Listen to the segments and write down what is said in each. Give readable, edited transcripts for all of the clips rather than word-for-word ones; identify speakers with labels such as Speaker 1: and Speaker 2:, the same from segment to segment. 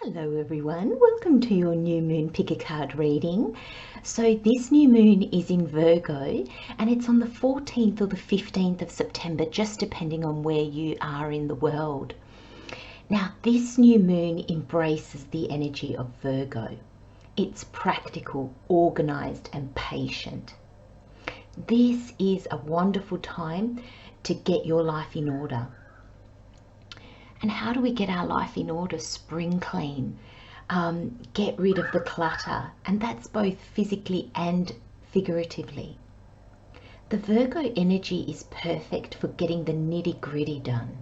Speaker 1: Hello everyone, welcome to your new moon pick a card reading. So this new moon is in Virgo and it's on the 14th or the 15th of September, just depending on where you are in the world. Now this new moon embraces the energy of Virgo. It's practical, organized and patient. This is a wonderful time to get your life in order. And how do we get our life in order? Spring clean, get rid of the clutter, and that's both physically and figuratively. The Virgo energy is perfect for getting the nitty-gritty done.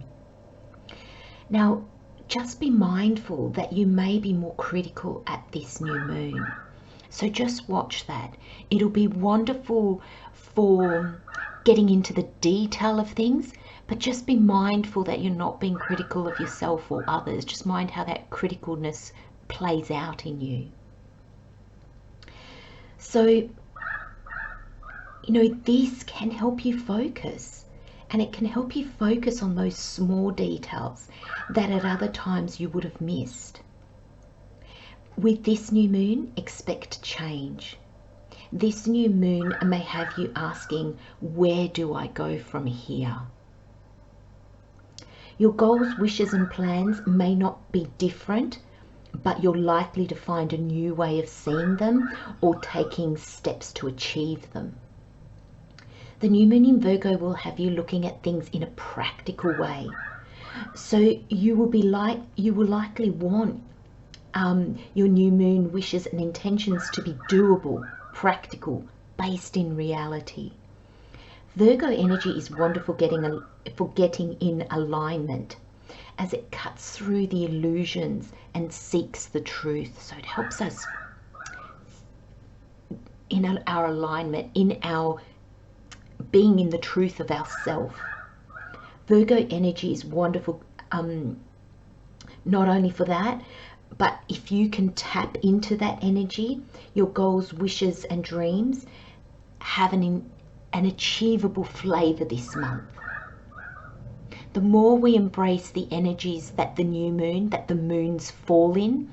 Speaker 1: Now, just be mindful that you may be more critical at this new moon. So just watch that. It'll be wonderful for getting into the detail of things, but just be mindful that you're not being critical of yourself or others. Just mind how that criticalness plays out in you. So, this can help you focus, and it can help you focus on those small details that at other times you would have missed. With this new moon, expect change. This new moon may have you asking, where do I go from here? Your goals, wishes and plans may not be different, but you're likely to find a new way of seeing them or taking steps to achieve them. The new moon in Virgo will have you looking at things in a practical way. So you will likely want your new moon wishes and intentions to be doable, practical, based in reality. Virgo energy is wonderful for getting in alignment as it cuts through the illusions and seeks the truth. So it helps us in our alignment, in our being in the truth of ourself. Virgo energy is wonderful not only for that, but if you can tap into that energy, your goals, wishes and dreams have an achievable flavor this month. The more we embrace the energies that the new moon, that the moons fall in,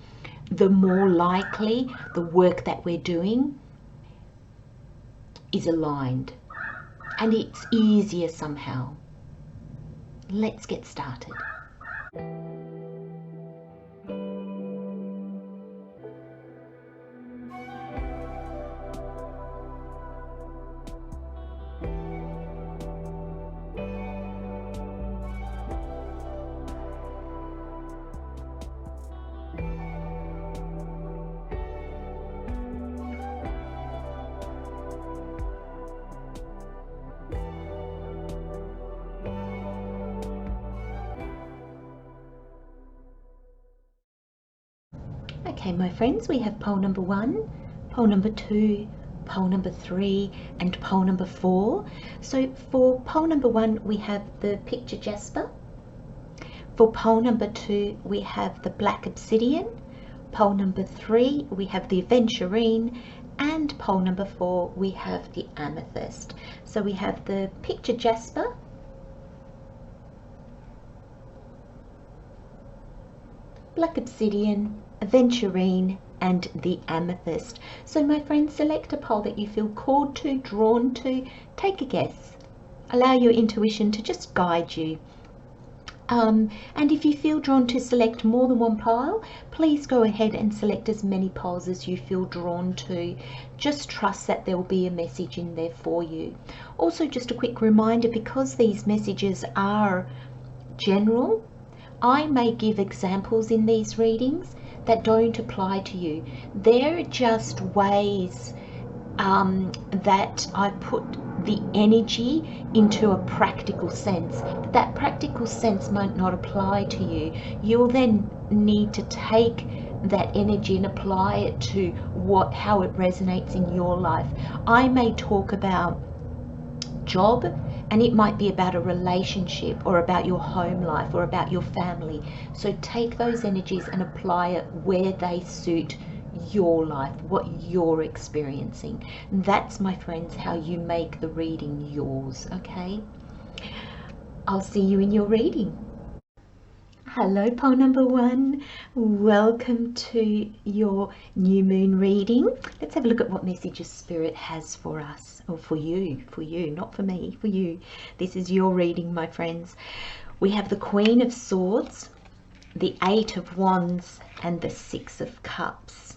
Speaker 1: the more likely the work that we're doing is aligned. And it's easier somehow. Let's get started. Okay, my friends, we have pole number 1, pole number 2, pole number 3 and pole number 4. So for pole number 1 we have the picture jasper. For pole number 2 we have the black obsidian. Pole number 3 we have the aventurine, and pole number 4 we have the amethyst. So we have the picture jasper, black obsidian, aventurine and the amethyst. So my friends, select a pole that you feel called to, drawn to. Take a guess. Allow your intuition to just guide you. And if you feel drawn to select more than one pile, please go ahead and select as many piles as you feel drawn to. Just trust that there will be a message in there for you. Also, just a quick reminder, because these messages are general, I may give examples in these readings that don't apply to you. They're just ways that I put the energy into a practical sense. That practical sense might not apply to you. You'll then need to take that energy and apply it to how it resonates in your life. I may talk about job, and it might be about a relationship or about your home life or about your family. So take those energies and apply it where they suit your life, what you're experiencing. That's, my friends, how you make the reading yours, okay? I'll see you in your reading. Hello, pole number one. Welcome to your new moon reading. Let's have a look at what messages Spirit has for us, or for you, not for me, for you. This is your reading, my friends. We have the Queen of Swords, the Eight of Wands, and the Six of Cups.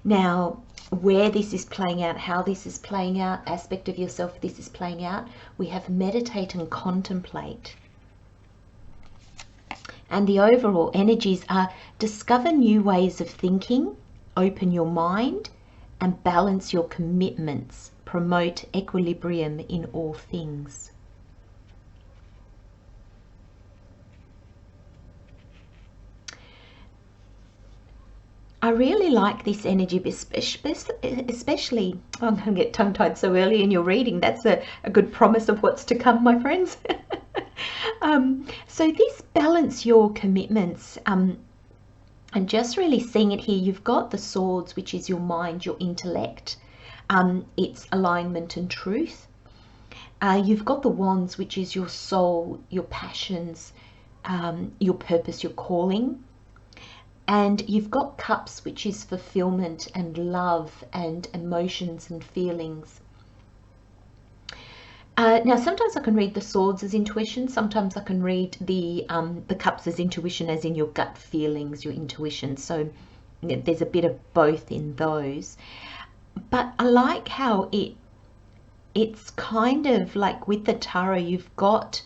Speaker 1: Now, where this is playing out, how this is playing out, aspect of yourself this is playing out, we have meditate and contemplate. And the overall energies are discover new ways of thinking, open your mind, and balance your commitments. Promote equilibrium in all things. I really like this energy, especially, oh, I'm going to get tongue-tied so early in your reading. That's a good promise of what's to come, my friends. So this balance your commitments, and just really seeing it here, you've got the swords, which is your mind, your intellect, it's alignment and truth. You've got the wands, which is your soul, your passions, your purpose, your calling. And you've got cups, which is fulfillment and love and emotions and feelings. Now, sometimes I can read the swords as intuition. Sometimes I can read the cups as intuition, as in your gut feelings, your intuition. So there's a bit of both in those. But I like how it's kind of like with the tarot, you've got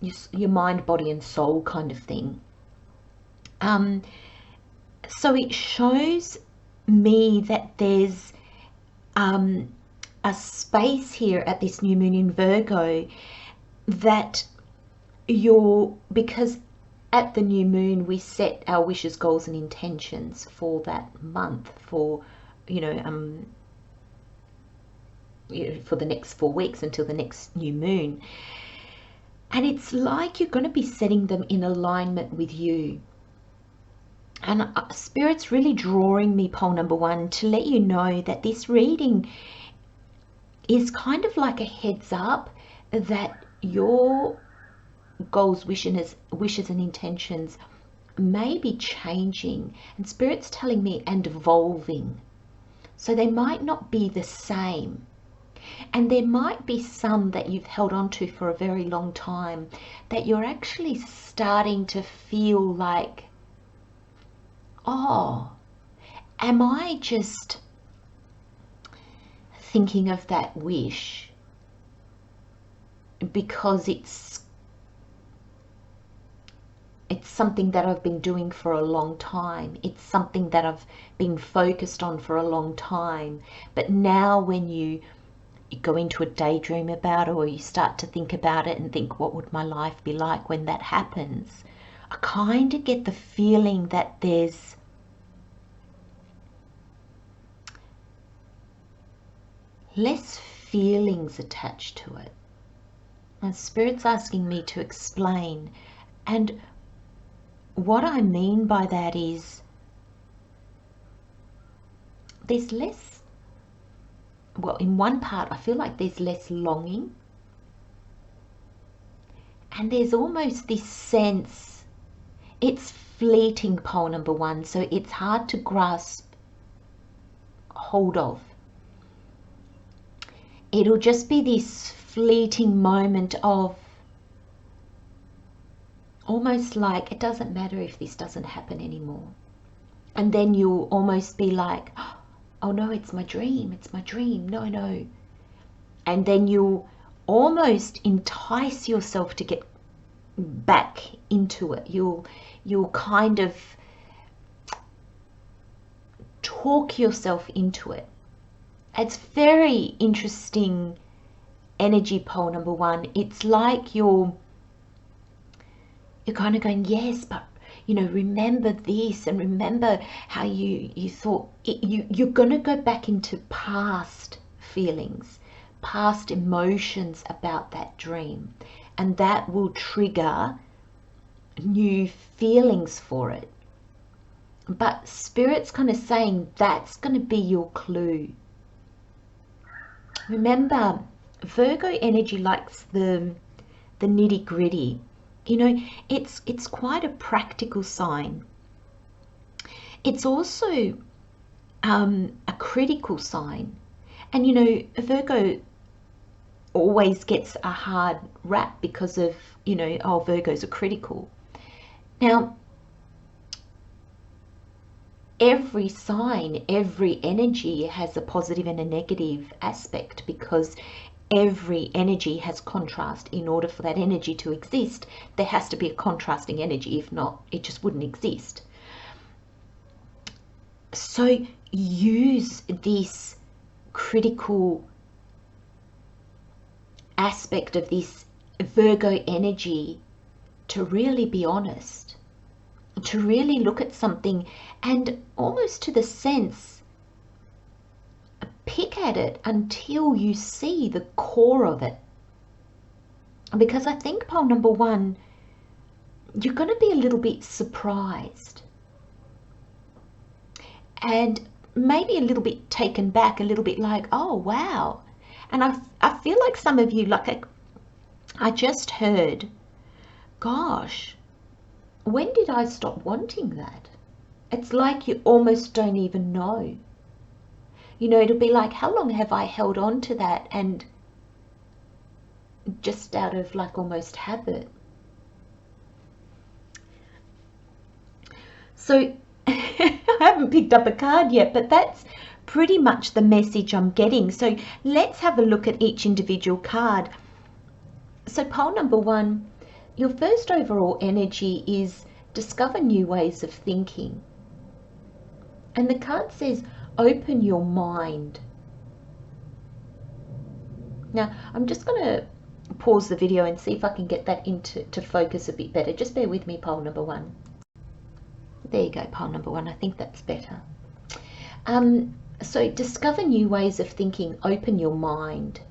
Speaker 1: your mind, body, and soul kind of thing. So it shows me that there's a space here at this new moon in Virgo that because at the new moon we set our wishes, goals and intentions for that month, for for the next 4 weeks until the next new moon. And it's like you're going to be setting them in alignment with you. And Spirit's really drawing me, pole number one, to let you know that this reading is kind of like a heads up that your goals, wishes and intentions may be changing, and Spirit's telling me, and evolving. So they might not be the same. And there might be some that you've held on to for a very long time that you're actually starting to feel like, oh, am I just thinking of that wish because it's something that I've been doing for a long time. It's something that I've been focused on for a long time. But now when you go into a daydream about it, or you start to think about it and think, what would my life be like when that happens? I kind of get the feeling that there's less feelings attached to it. And Spirit's asking me to explain. And what I mean by that is there's less, well, in one part I feel like there's less longing, and there's almost this sense, it's fleeting, pole number one, so it's hard to grasp hold of. It'll just be this fleeting moment of almost like, it doesn't matter if this doesn't happen anymore. And then you'll almost be like, oh no, it's my dream, no. And then you'll almost entice yourself to get back into it. You'll kind of talk yourself into it. It's very interesting energy, pole number one. It's like you're kind of going, yes, but remember this, and remember how you thought you're going to go back into past feelings, past emotions about that dream, and that will trigger new feelings for it. But Spirit's kind of saying that's going to be your clue. Remember, Virgo energy likes the nitty-gritty. You know, it's quite a practical sign. It's also a critical sign. And you know, Virgo always gets a hard rap because of, you know, oh, Virgos are critical. Now, every sign, every energy has a positive and a negative aspect, because every energy has contrast. In order for that energy to exist, there has to be a contrasting energy. If not, it just wouldn't exist. So use this critical aspect of this Virgo energy to really be honest, to really look at something and almost to the sense, pick at it until you see the core of it. Because I think pole number one, you're going to be a little bit surprised and maybe a little bit taken back, a little bit like, oh wow. And I feel like some of you, like I just heard, gosh, when did I stop wanting that? It's like you almost don't even know. You know, it'll be like, how long have I held on to that? And just out of like almost habit. So I haven't picked up a card yet, but that's pretty much the message I'm getting. So let's have a look at each individual card. So pole number one, your first overall energy is discover new ways of thinking. And the card says, open your mind. Now, I'm just going to pause the video and see if I can get that to focus a bit better. Just bear with me, pole number one. There you go, pole number one. I think that's better. So discover new ways of thinking, open your mind.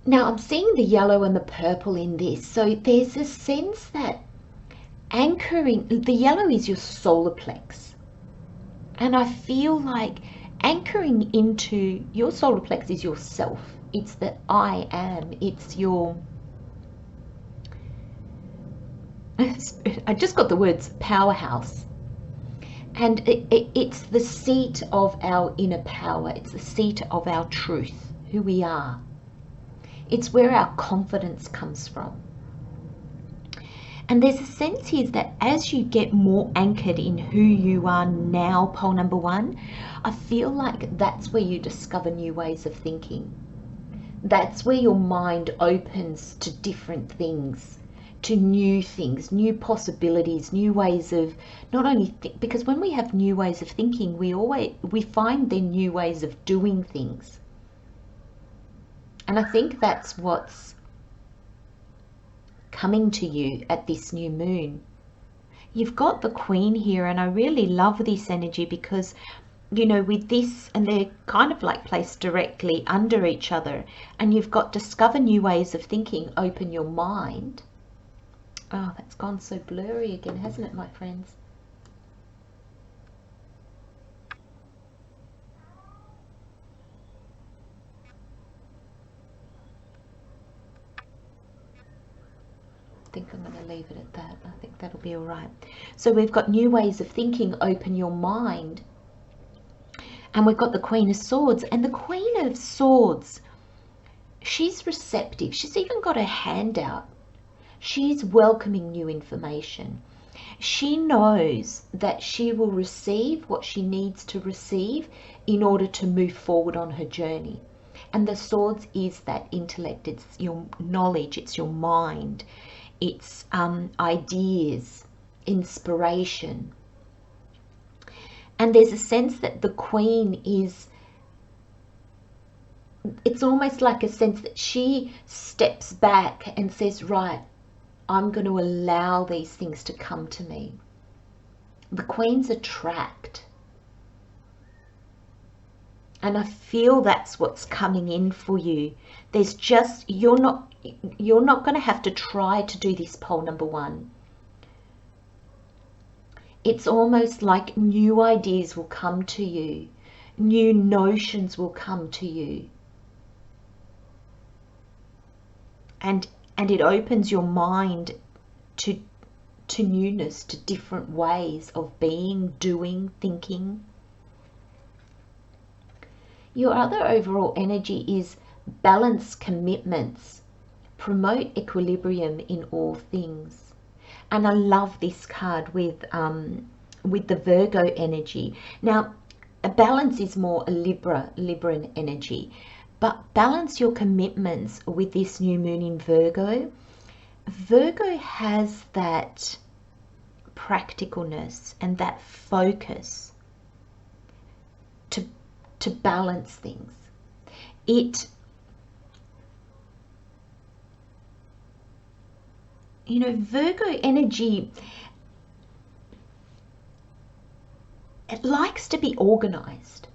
Speaker 1: Now, I'm seeing the yellow and the purple in this. So there's a sense that anchoring, the yellow is your solar plex. And I feel like anchoring into your solar plex is yourself. It's the I am. It's your, I just got the words powerhouse. And it's the seat of our inner power. It's the seat of our truth, who we are. It's where our confidence comes from. And there's a sense here that as you get more anchored in who you are now, pole number one, I feel like that's where you discover new ways of thinking. That's where your mind opens to different things, to new things, new possibilities, new ways of not only because when we have new ways of thinking, we find then new ways of doing things. And I think that's what's coming to you at this new moon. You've got the Queen here, and I really love this energy because, you know, with this, and they're kind of like placed directly under each other, and you've got discover new ways of thinking, open your mind. Oh, that's gone so blurry again, hasn't it, my friends? I think I'm going to leave it at that. I think that'll be all right. So we've got new ways of thinking, open your mind. And we've got the Queen of Swords. And the Queen of Swords, she's receptive. She's even got her hand out. She's welcoming new information. She knows that she will receive what she needs to receive in order to move forward on her journey. And the Swords is that intellect. It's your knowledge. It's your mind. It's ideas, inspiration. And there's a sense that the Queen is, it's almost like a sense that she steps back and says, right, I'm going to allow these things to come to me. The Queen's attract. And I feel that's what's coming in for you. There's just, you're not going to have to try to do this, pole number one. It's almost like new ideas will come to you. New notions will come to you. and it opens your mind to newness, to different ways of being, doing, thinking. Your other overall energy is balance commitments, promote equilibrium in all things. And I love this card with the Virgo energy. Now, a balance is more a Libran energy, but balance your commitments with this new moon in Virgo. Virgo has that practicalness and that focus to balance things. Virgo energy, it likes to be organized.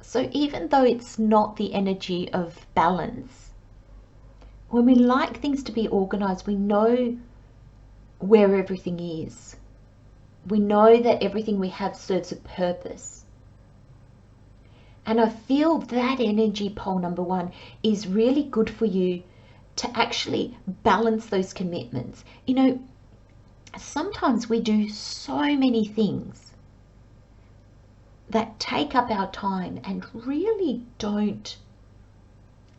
Speaker 1: So even though it's not the energy of balance, when we like things to be organized, we know where everything is. We know that everything we have serves a purpose. And I feel that energy, pole number 1, is really good for you to actually balance those commitments. Sometimes we do so many things that take up our time and really don't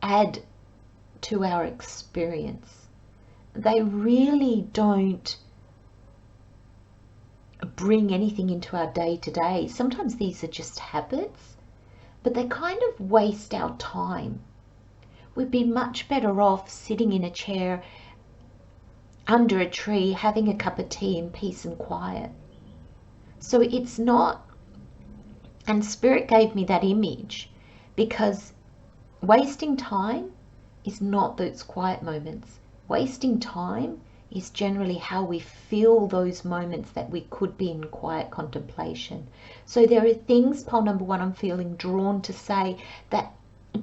Speaker 1: add to our experience. They really don't bring anything into our day-to-day. Sometimes these are just habits, but they kind of waste our time. We'd be much better off sitting in a chair under a tree, having a cup of tea in peace and quiet. So it's not, and Spirit gave me that image, because wasting time is not those quiet moments. Wasting time is generally how we feel those moments that we could be in quiet contemplation. So there are things, pole number 1, I'm feeling drawn to say that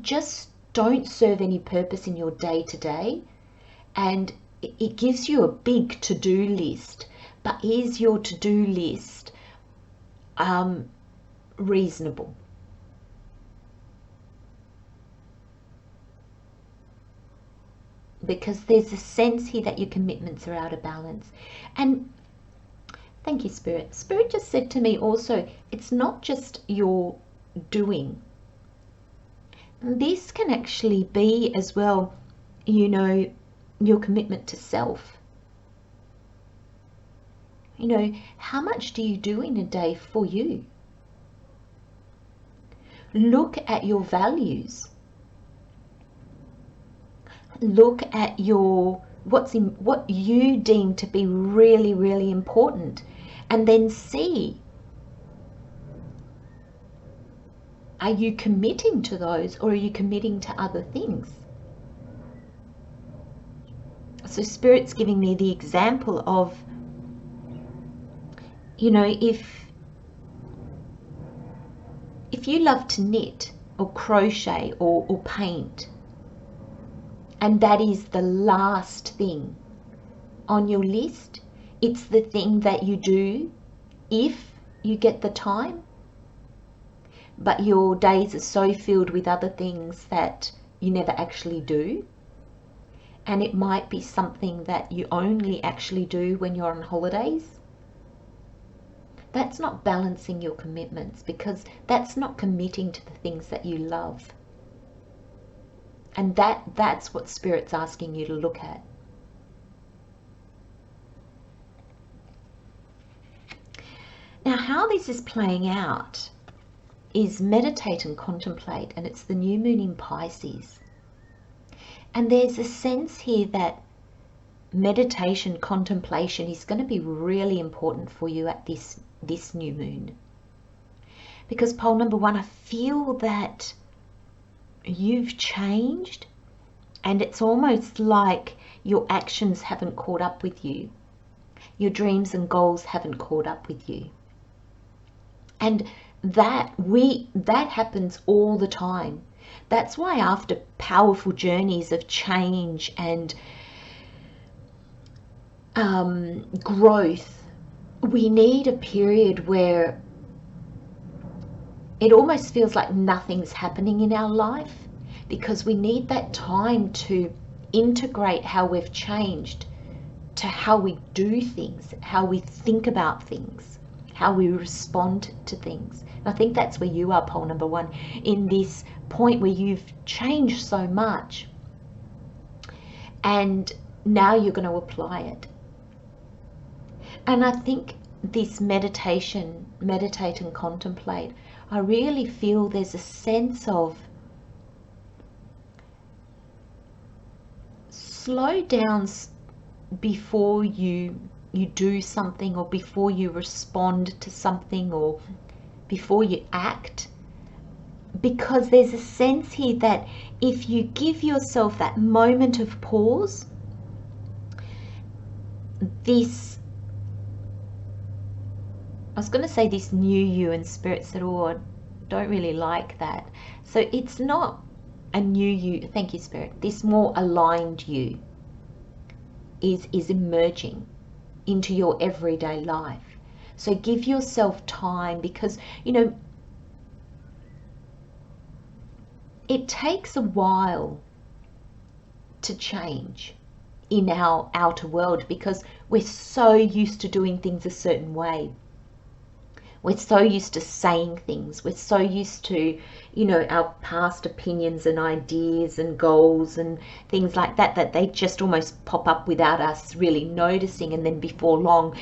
Speaker 1: just don't serve any purpose in your day-to-day, and it gives you a big to-do list. But is your to-do list reasonable? Because there's a sense here that your commitments are out of balance. And thank you, Spirit. Spirit just said to me also, it's not just your doing. This can actually be as well, your commitment to self. How much do you do in a day for you? Look at your values. Look at what you deem to be really, really important, and then see, are you committing to those, or are you committing to other things? So Spirit's giving me the example of, if you love to knit or crochet or paint, and that is the last thing on your list, it's the thing that you do if you get the time, but your days are so filled with other things that you never actually do. And it might be something that you only actually do when you're on holidays. That's not balancing your commitments, because that's not committing to the things that you love. And that's what Spirit's asking you to look at. Now, how this is playing out is meditate and contemplate, and it's the new moon in Pisces. And there's a sense here that meditation, contemplation is going to be really important for you at this new moon. Because pole number 1, I feel that you've changed, and it's almost like your actions haven't caught up with you. Your dreams and goals haven't caught up with you. And that happens all the time. That's why after powerful journeys of change and growth, we need a period where it almost feels like nothing's happening in our life, because we need that time to integrate how we've changed to how we do things, how we think about things, how we respond to things. And I think that's where you are, pole number 1, in this point where you've changed so much and now you're going to apply it. And I think this meditation, meditate and contemplate, I really feel there's a sense of slow down before you do something, or before you respond to something, or before you act, because there's a sense here that if you give yourself that moment of pause, this, I was going to say this new you, and Spirit said, oh, I don't really like that. So it's not a new you, thank you Spirit, this more aligned you is emerging into your everyday life. So give yourself time, because you know it takes a while to change in our outer world, because we're so used to doing things a certain way. We're so used to saying things. We're so used to, you know, our past opinions and ideas and goals and things like that, that they just almost pop up without us really noticing. And then before long,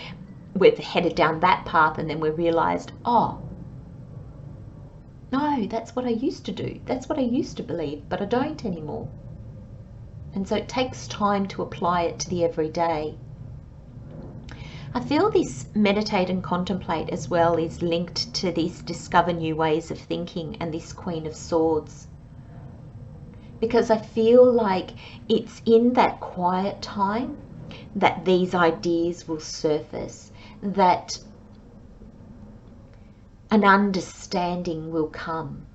Speaker 1: we're headed down that path, and then we realized, oh, no, that's what I used to do. That's what I used to believe, but I don't anymore. And so it takes time to apply it to the everyday. I feel this meditate and contemplate as well is linked to this discover new ways of thinking and this Queen of Swords. Because I feel like it's in that quiet time that these ideas will surface, that an understanding will come.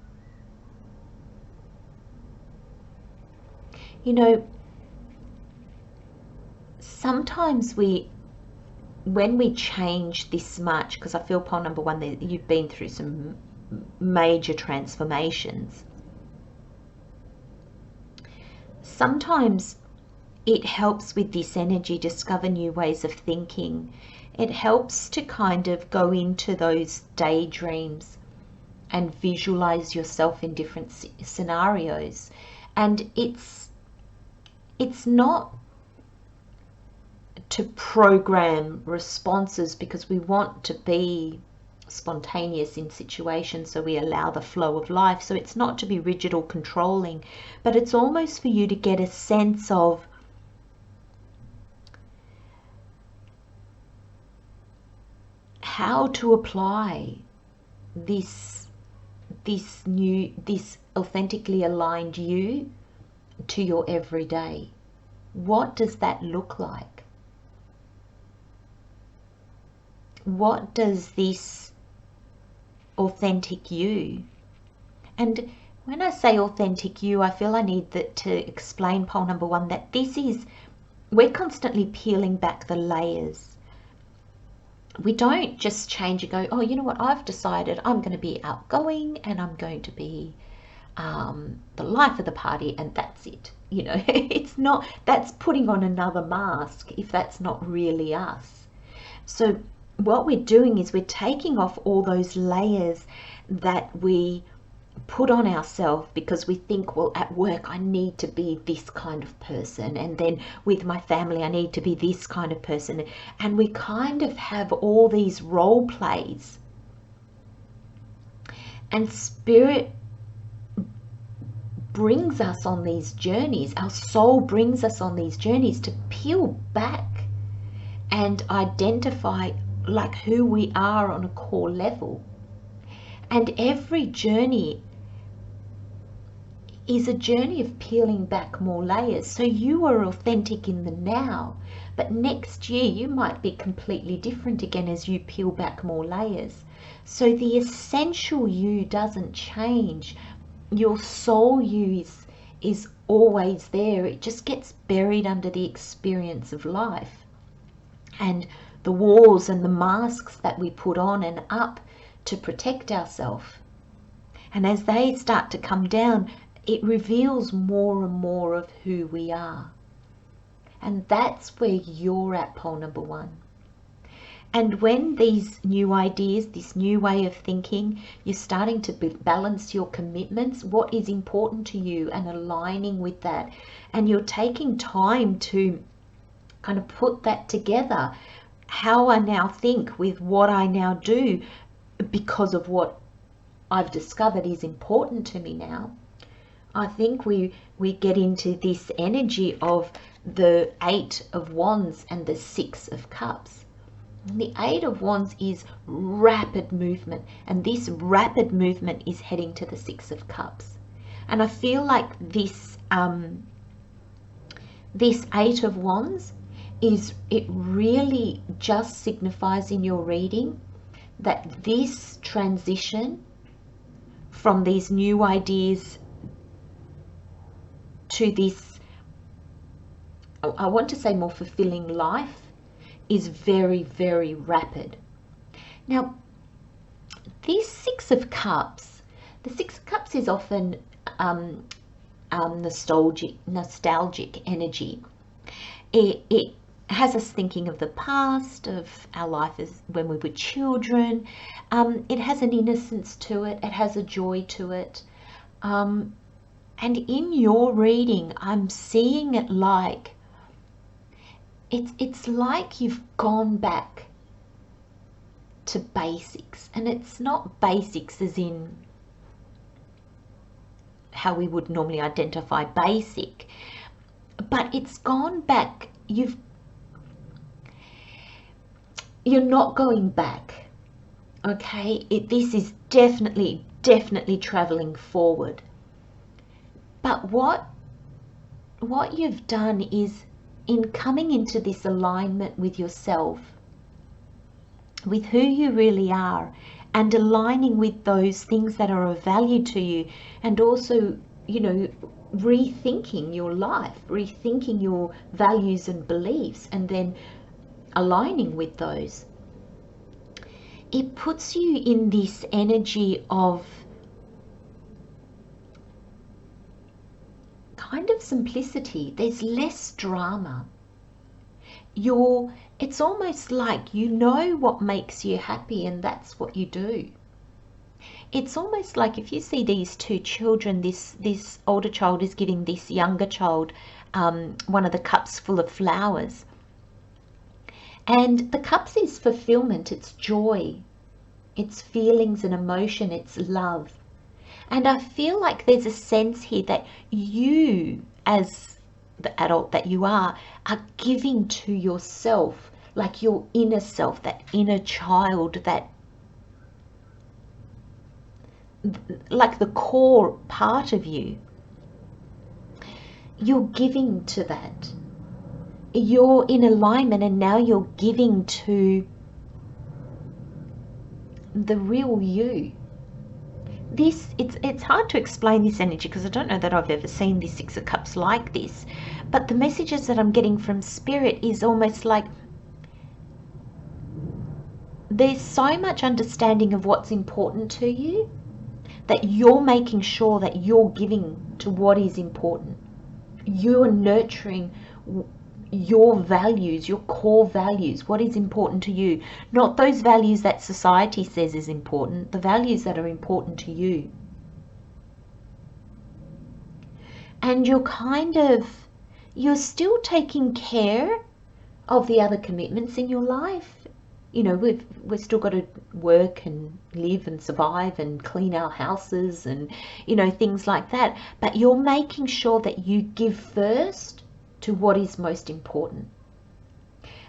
Speaker 1: You know, sometimes when we change this much, because I feel pole number 1 that you've been through some major transformations, sometimes it helps with this energy, discover new ways of thinking. It helps to kind of go into those daydreams and visualize yourself in different scenarios. And it's not to program responses, because we want to be spontaneous in situations, so we allow the flow of life. So it's not to be rigid or controlling, but it's almost for you to get a sense of how to apply this authentically aligned you to your everyday. What does that look like? What does this authentic you, and when I say authentic you, I feel I need to explain, pole number 1, that this is, we're constantly peeling back the layers. We don't just change and go, oh, you know what, I've decided I'm going to be outgoing and I'm going to be the life of the party, and that's it. You know, it's not, that's putting on another mask if that's not really us. So what we're doing is we're taking off all those layers that we put on ourselves, because we think, well, at work I need to be this kind of person, and then with my family I need to be this kind of person, and we kind of have all these role plays. And Spirit brings us on these journeys, our soul brings us on these journeys to peel back and identify like who we are on a core level. And every journey is a journey of peeling back more layers. So you are authentic in the now, but next year you might be completely different again as you peel back more layers. So the essential you doesn't change. Your soul you is always there. It just gets buried under the experience of life and the walls and the masks that we put on and up to protect ourselves. And as they start to come down, it reveals more and more of who we are. And that's where you're at, pole number 1. And when these new ideas, this new way of thinking, you're starting to balance your commitments, what is important to you, and aligning with that. And you're taking time to kind of put that together. How I now think with what I now do because of what I've discovered is important to me now. I think we get into this energy of the 8 of Wands and the 6 of Cups. And the 8 of Wands is rapid movement, and this rapid movement is heading to the 6 of Cups. And I feel like this 8 of Wands it really just signifies in your reading that this transition from these new ideas to this, I want to say, more fulfilling life is very, very rapid. Now, this 6 of Cups, the 6 of Cups is often nostalgic energy. It has us thinking of the past, of our life as when we were children. It has an innocence to it. It has a joy to it. And in your reading, I'm seeing it like, it's like you've gone back to basics. And it's not basics as in how we would normally identify basic, but it's gone back. You're not going back, okay? This is definitely traveling forward. But what you've done is, in coming into this alignment with yourself, with who you really are, and aligning with those things that are of value to you, and also, you know, rethinking your life, rethinking your values and beliefs, and then aligning with those, it puts you in this energy of kind of simplicity. There's less drama. It's almost like you know what makes you happy, and that's what you do. It's almost like if you see these two children, this older child is giving this younger child one of the cups full of flowers. And the cups is fulfillment, it's joy, it's feelings and emotion, it's love. And I feel like there's a sense here that you, as the adult that you are giving to yourself, like your inner self, that inner child, that like the core part of you. You're giving to that. You're in alignment, and now you're giving to the real you. It's hard to explain this energy because I don't know that I've ever seen this 6 of Cups like this, but the messages that I'm getting from Spirit is almost like there's so much understanding of what's important to you that you're making sure that you're giving to what is important. You're nurturing your values, your core values, what is important to you, not those values that society says is important, the values that are important to you. And you're still taking care of the other commitments in your life. You know, we've still got to work and live and survive and clean our houses and, you know, things like that. But you're making sure that you give first to what is most important.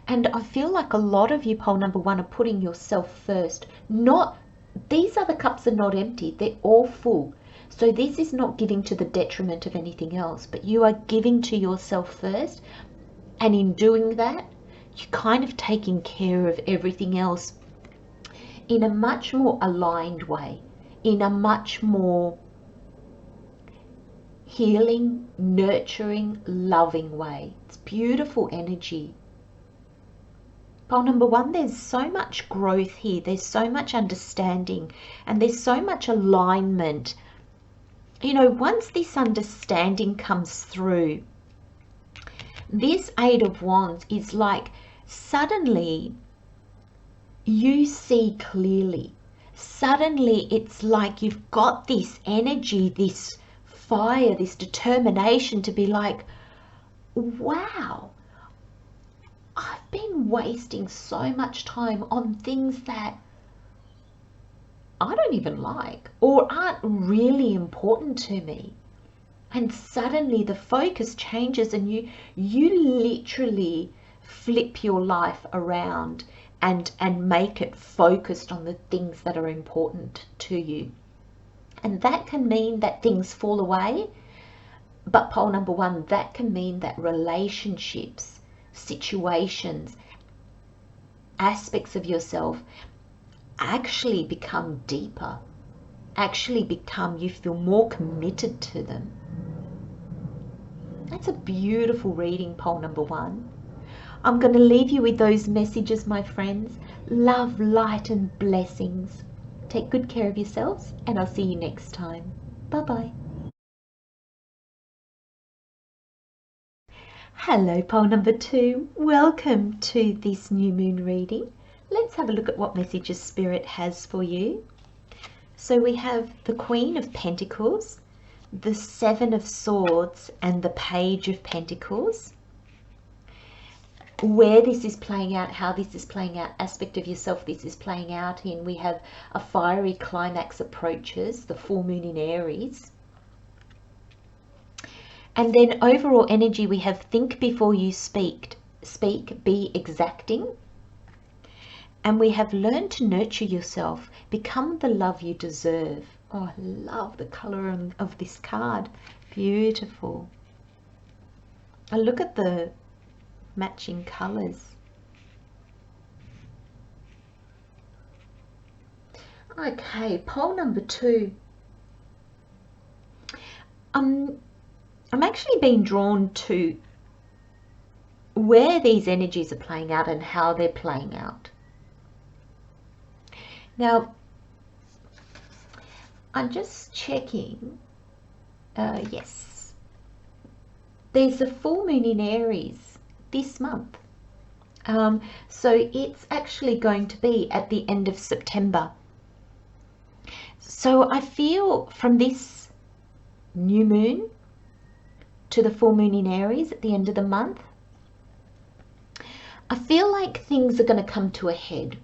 Speaker 1: And I feel like a lot of you, pole number 1, are putting yourself first. These other cups are not empty, they're all full. So this is not giving to the detriment of anything else, but you are giving to yourself first. And in doing that, you're kind of taking care of everything else in a much more aligned way, in a much more healing, nurturing, loving way. It's beautiful energy. Pole number 1, there's so much growth here. There's so much understanding, and there's so much alignment. You know, once this understanding comes through, This Eight of Wands is like suddenly you see clearly. Suddenly it's like you've got this energy, this fire, this determination to be like, wow, I've been wasting so much time on things that I don't even like or aren't really important to me. And suddenly the focus changes and you literally flip your life around and make it focused on the things that are important to you. And that can mean that things fall away, but pole number one, that can mean that relationships, situations, aspects of yourself actually become deeper, actually become, you feel more committed to them. That's a beautiful reading, pole number one. I'm going to leave you with those messages, my friends. Love, light, and blessings. Take good care of yourselves, and I'll see you next time. Bye-bye. Hello, pole number two. Welcome to this new moon reading. Let's have a look at what messages Spirit has for you. So we have the Queen of Pentacles, the Seven of Swords, and the Page of Pentacles. Where this is playing out, how this is playing out, aspect of yourself this is playing out in. We have a fiery climax approaches, the full moon in Aries. And then overall energy, we have think before you speak, be exacting. And we have learn to nurture yourself, become the love you deserve. Oh, I love the color of this card. Beautiful. And look at the matching colors. Okay, pole number two. I'm actually being drawn to where these energies are playing out and how they're playing out. Now, I'm just checking. Yes. There's a full moon in Aries this month. So it's actually going to be at the end of September. So I feel from this new moon to the full moon in Aries at the end of the month, I feel like things are going to come to a head.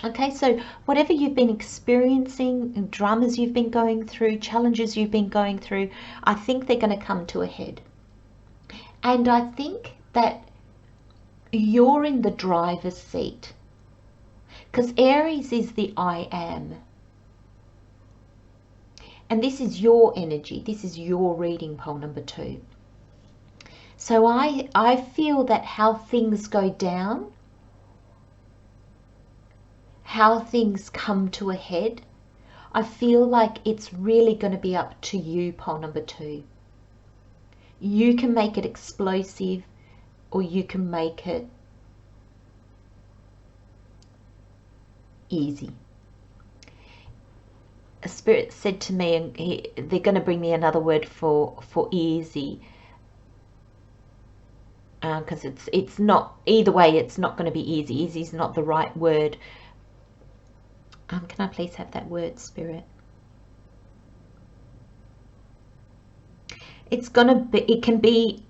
Speaker 1: Okay, so whatever you've been experiencing, dramas you've been going through, challenges you've been going through, I think they're going to come to a head. And I think that you're in the driver's seat. Because Aries is the I am. And this is your energy. This is your reading, pole number two. So I feel that how things go down, how things come to a head, I feel like it's really going to be up to you, pole number two. You can make it explosive or you can make it easy. A spirit said to me, and they're going to bring me another word for easy, because it's not, either way it's not going to be easy. Easy is not the right word. Can I please have that word, Spirit? It's going to be, it can be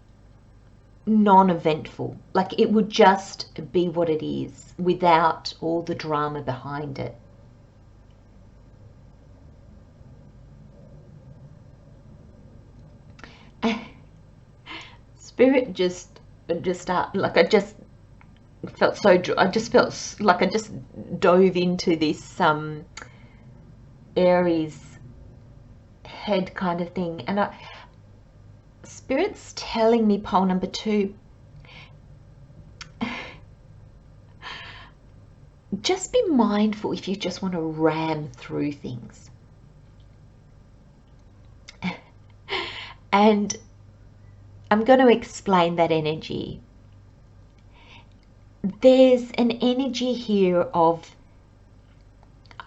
Speaker 1: non-eventful, like it would just be what it is without all the drama behind it. Spirit just like I just felt like I just dove into this Aries head kind of thing, and Spirit's telling me, pole number two, just be mindful if you just want to ram through things. And I'm going to explain that energy. There's an energy here of,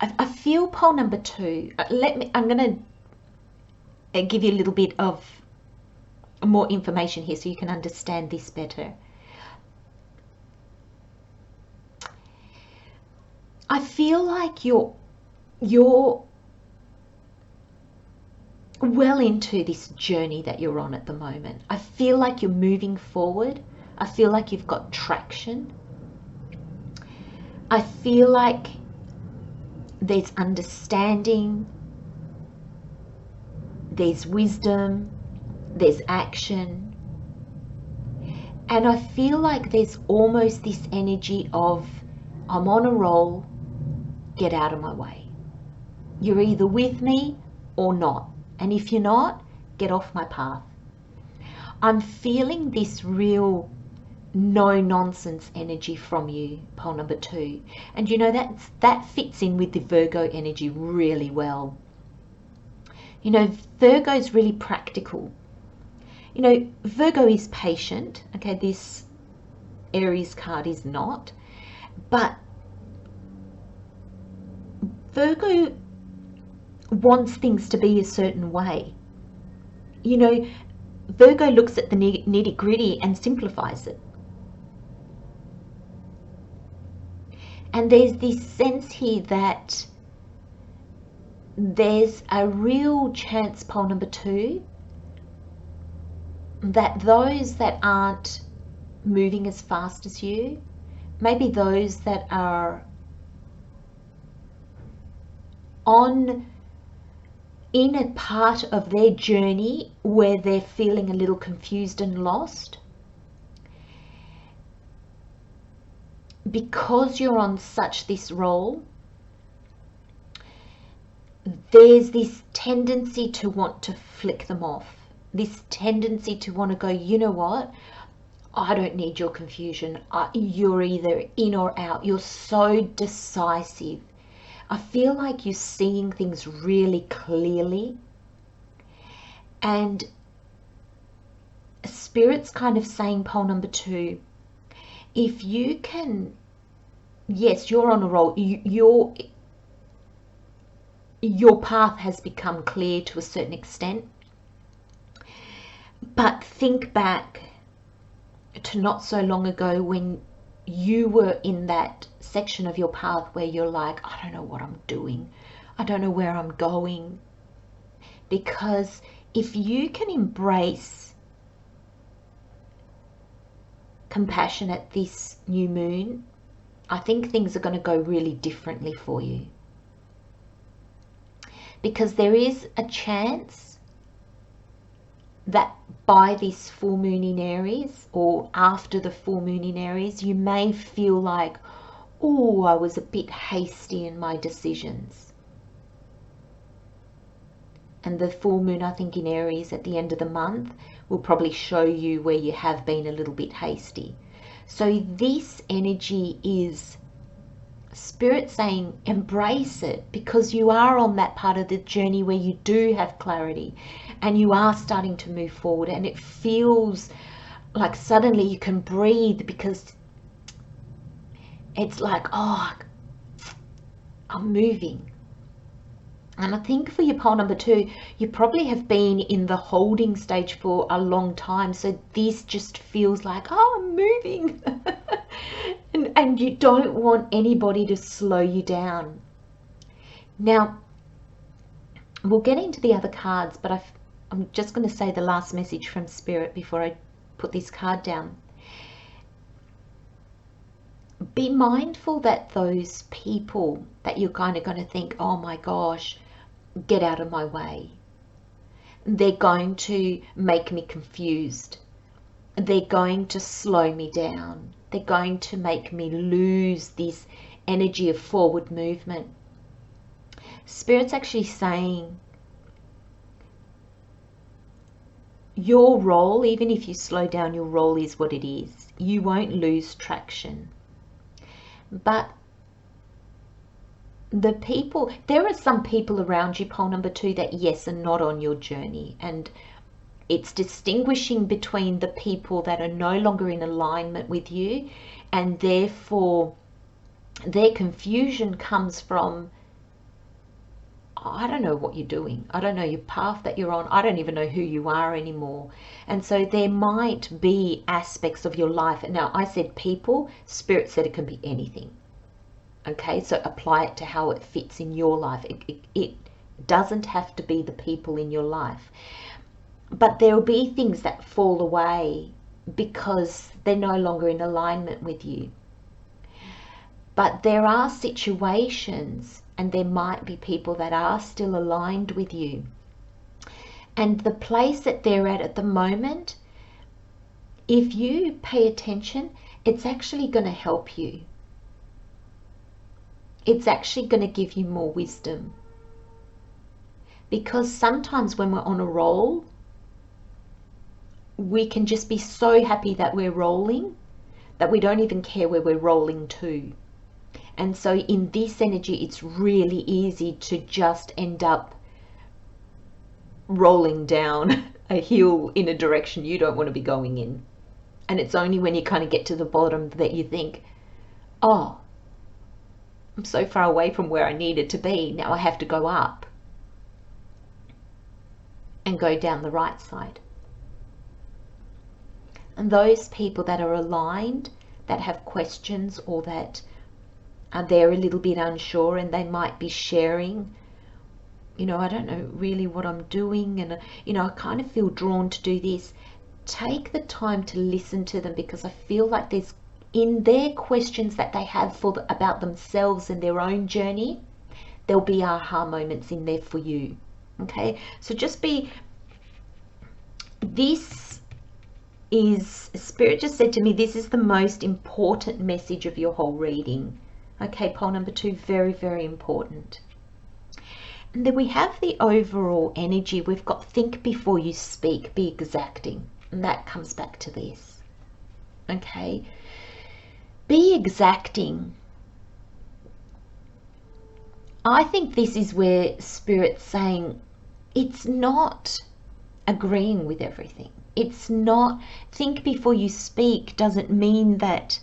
Speaker 1: I feel, pole number two, I'm going to give you a little bit of more information here so you can understand this better. I feel like you're well into this journey that you're on at the moment. I feel like you're moving forward. I feel like you've got traction. I feel like there's understanding, there's wisdom, there's action. And I feel like there's almost this energy of, I'm on a roll, get out of my way. You're either with me or not. And if you're not, get off my path. I'm feeling this real no nonsense energy from you, pole number 2. And you know, that fits in with the Virgo energy really well. You know, Virgo is really practical. You know, Virgo is patient. Okay, this Aries card is not. But Virgo wants things to be a certain way. You know, Virgo looks at the nitty-gritty and simplifies it. And there's this sense here that there's a real chance, pole number 2, that those that aren't moving as fast as you, maybe those that are in a part of their journey where they're feeling a little confused and lost, because you're on such this roll, there's this tendency to want to flick them off, this tendency to want to go, you know what, I don't need your confusion. You're either in or out. You're so decisive. I feel like you're seeing things really clearly. And Spirit's kind of saying, pole number 2, if you can, yes, you're on a roll. Your path has become clear to a certain extent. But think back to not so long ago when you were in that section of your path where you're like, I don't know what I'm doing. I don't know where I'm going. Because if you can embrace compassion at this new moon, I think things are going to go really differently for you. Because there is a chance that by this full moon in Aries, or after the full moon in Aries, you may feel like, oh, I was a bit hasty in my decisions. And the full moon, I think, in Aries at the end of the month will probably show you where you have been a little bit hasty. So this energy is Spirit saying, embrace it, because you are on that part of the journey where you do have clarity and you are starting to move forward, and it feels like suddenly you can breathe, because it's like, oh, I'm moving. And I think for your pole number 2, you probably have been in the holding stage for a long time. So this just feels like, oh, I'm moving. and you don't want anybody to slow you down. Now, we'll get into the other cards, but I'm just going to say the last message from Spirit before I put this card down. Be mindful that those people that you're kind of going to think, oh my gosh, get out of my way. They're going to make me confused. They're going to slow me down. They're going to make me lose this energy of forward movement. Spirit's actually saying your role, even if you slow down, your role is what it is. You won't lose traction. But the people, there are some people around you, pole number 2, that yes, are not on your journey, and it's distinguishing between the people that are no longer in alignment with you, and therefore their confusion comes from, I don't know what you're doing. I don't know your path that you're on. I don't even know who you are anymore. And so there might be aspects of your life. Now, I said people, Spirit said it can be anything. Okay, so apply it to how it fits in your life. It doesn't have to be the people in your life. But there will be things that fall away because they're no longer in alignment with you. But there are situations, and there might be people that are still aligned with you. And the place that they're at the moment, if you pay attention, it's actually going to help you. It's actually going to give you more wisdom. Because sometimes when we're on a roll, we can just be so happy that we're rolling that we don't even care where we're rolling to. And so in this energy, it's really easy to just end up rolling down a hill in a direction you don't want to be going in. And it's only when you kind of get to the bottom that you think, oh, I'm so far away from where I needed to be. Now I have to go up and go down the right side. And those people that are aligned, that have questions, or that are they're a little bit unsure, and they might be sharing, you know, I don't know really what I'm doing, and you know, I kind of feel drawn to do this. Take the time to listen to them, because I feel like there's, in their questions that they have about themselves and their own journey, there'll be aha moments in there for you. Okay, so just be, this is, Spirit just said to me, this is the most important message of your whole reading. Okay, pole number 2, very, very important. And then we have the overall energy. We've got think before you speak, be exacting. And that comes back to this. Okay, be exacting. I think this is where Spirit's saying it's not agreeing with everything. It's not, think before you speak doesn't mean that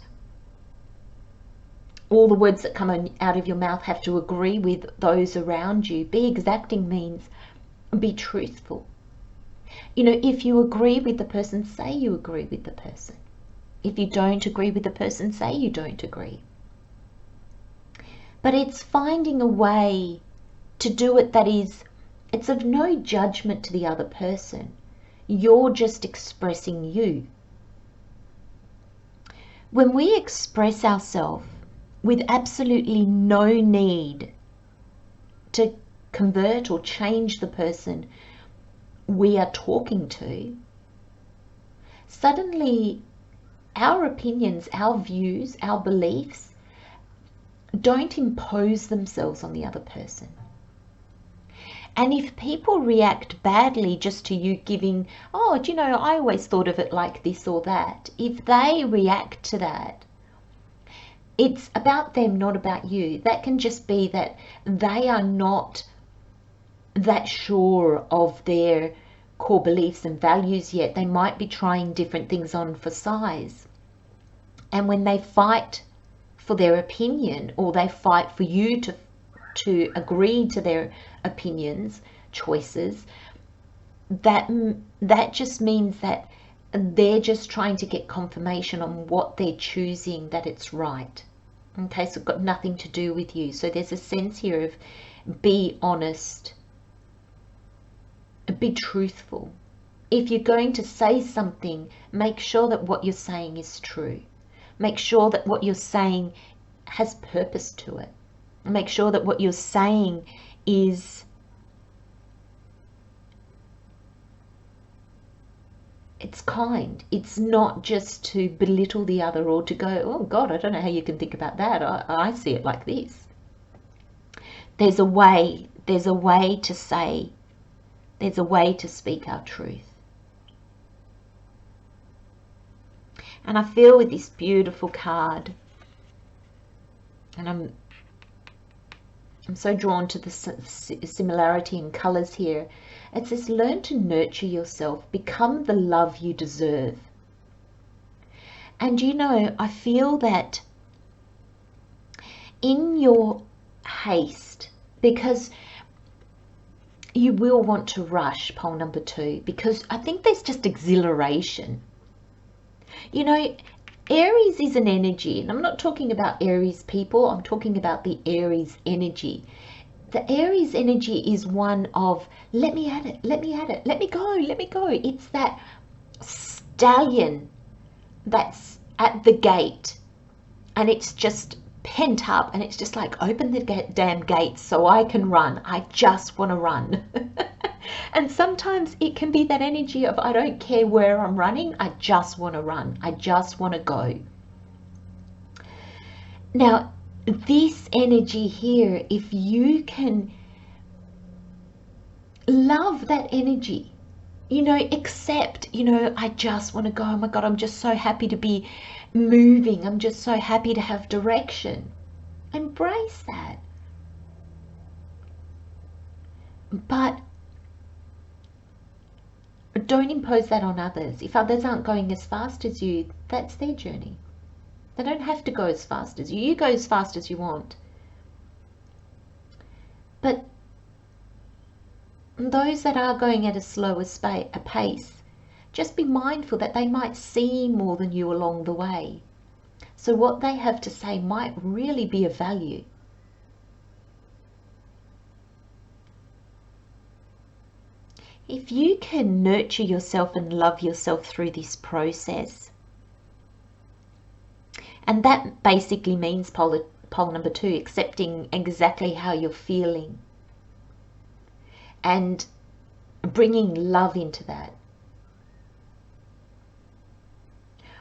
Speaker 1: all the words that come out of your mouth have to agree with those around you. Be exacting means be truthful. You know, if you agree with the person, say you agree with the person. If you don't agree with the person, say you don't agree. But it's finding a way to do it that is, it's of no judgment to the other person. You're just expressing you. When we express ourselves with absolutely no need to convert or change the person we are talking to, suddenly our opinions, our views, our beliefs don't impose themselves on the other person. And if people react badly just to you giving, oh, do you know, I always thought of it like this or that, if they react to that, it's about them, not about you. That can just be that they are not that sure of their core beliefs and values yet. They might be trying different things on for size. And when they fight for their opinion, or they fight for you to agree to their opinions, choices, that just means that they're just trying to get confirmation on what they're choosing, that it's right. Okay, so it's got nothing to do with you. So there's a sense here of be honest, be truthful. If you're going to say something, make sure that what you're saying is true. Make sure that what you're saying has purpose to it. Make sure that what you're saying is it's kind. It's not just to belittle the other or to go, oh God, I don't know how you can think about that. I see it like this. There's a way to say, there's a way to speak our truth. And I feel with this beautiful card, and I'm so drawn to the similarity in colors here. It says, learn to nurture yourself, become the love you deserve. And you know, I feel that in your haste, because you will want to rush pole number 2, because I think there's just exhilaration. You know, Aries is an energy, and I'm not talking about Aries people, I'm talking about the Aries energy. The Aries energy is one of, let me at it, let me at it, let me go, let me go. It's that stallion that's at the gate, and it's just pent up, and it's just like, open the damn gates so I can run. I just want to run. And sometimes it can be that energy of, I don't care where I'm running, I just want to run. I just want to go. Now, this energy here, if you can love that energy, you know, accept, you know, I just want to go. Oh my God, I'm just so happy to be moving. I'm just so happy to have direction. Embrace that. But don't impose that on others. If others aren't going as fast as you, that's their journey. They don't have to go as fast as you. You go as fast as you want. But those that are going at a slower pace, just be mindful that they might see more than you along the way. So what they have to say might really be of value. If you can nurture yourself and love yourself through this process, and that basically means pole number 2, accepting exactly how you're feeling and bringing love into that.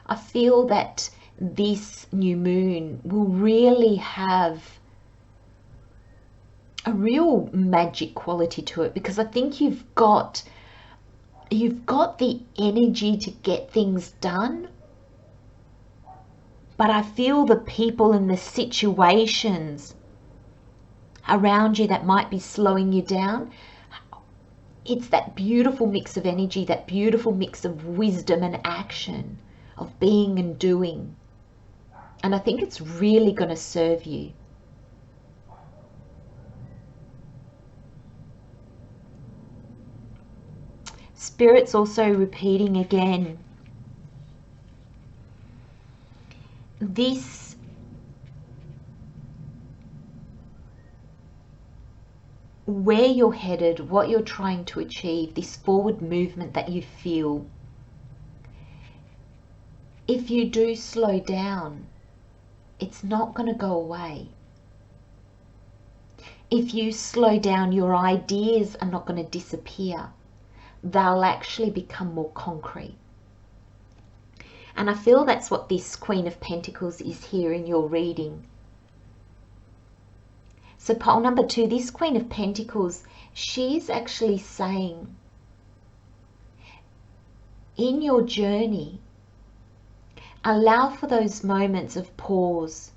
Speaker 1: I feel that this new moon will really have a real magic quality to it, because I think you've got the energy to get things done, but I feel the people and the situations around you that might be slowing you down, it's that beautiful mix of energy, that beautiful mix of wisdom and action, of being and doing. And I think it's really going to serve you. Spirit's also repeating again, this where you're headed, what you're trying to achieve, this forward movement that you feel, if you do slow down, it's not going to go away. If you slow down, your ideas are not going to disappear. They'll actually become more concrete. And I feel that's what this Queen of Pentacles is here in your reading. So pole number 2, this Queen of Pentacles, she's actually saying, in your journey, allow for those moments of pause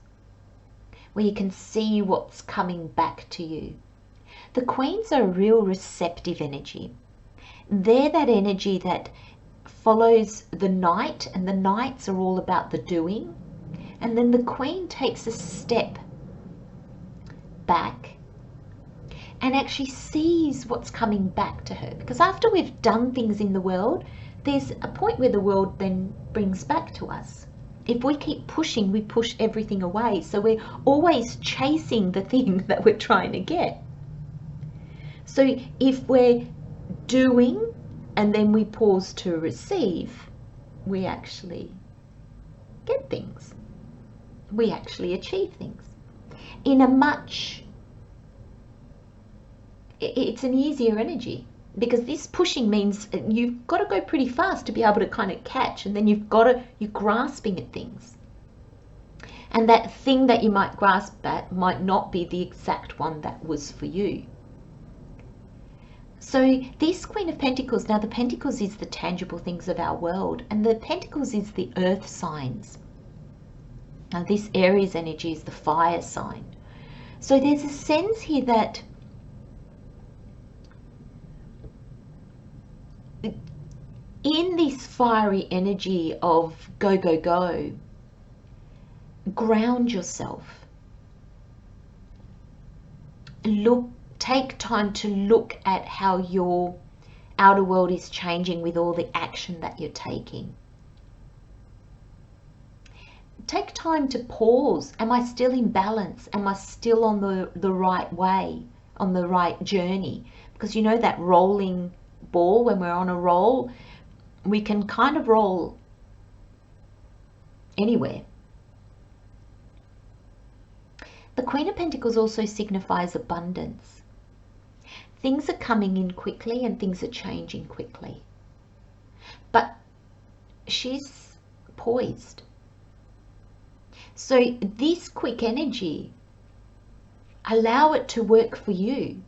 Speaker 1: where you can see what's coming back to you. The Queens are a real receptive energy. They're that energy that follows the Knight, and the Knights are all about the doing. And then the Queen takes a step back and actually sees what's coming back to her. Because after we've done things in the world, there's a point where the world then brings back to us. If we keep pushing, we push everything away. So we're always chasing the thing that we're trying to get. So if we're doing and then we pause to receive, we actually get things. We actually achieve things. In a much, it's an easier energy, because this pushing means you've got to go pretty fast to be able to kind of catch, and then you're grasping at things. And that thing that you might grasp at might not be the exact one that was for you. So this Queen of Pentacles, now the Pentacles is the tangible things of our world, and the Pentacles is the earth signs. Now this Aries energy is the fire sign. So there's a sense here that in this fiery energy of go, go, go, ground yourself. take time to look at how your outer world is changing with all the action that you're taking. Take time to pause. Am I still in balance? Am I still on the right way, on the right journey? Because you know that rolling ball, when we're on a roll, we can kind of roll anywhere. The Queen of Pentacles also signifies abundance. Things are coming in quickly and things are changing quickly. But she's poised. So this quick energy, allow it to work for you.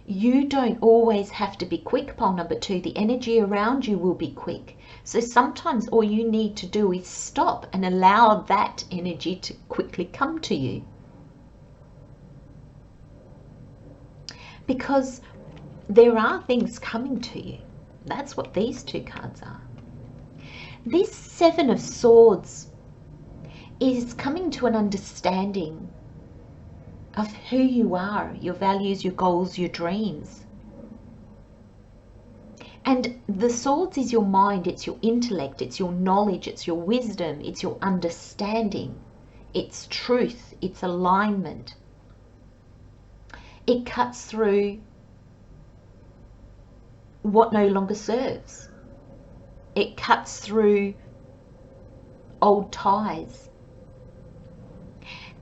Speaker 1: You don't always have to be quick, pole number 2. The energy around you will be quick. So sometimes all you need to do is stop and allow that energy to quickly come to you. Because there are things coming to you. That's what these 2 cards are. This 7 of Swords is coming to an understanding of who you are, your values, your goals, your dreams. And the Swords is your mind, it's your intellect, it's your knowledge, it's your wisdom, it's your understanding, it's truth, it's alignment. It cuts through what no longer serves. It cuts through old ties.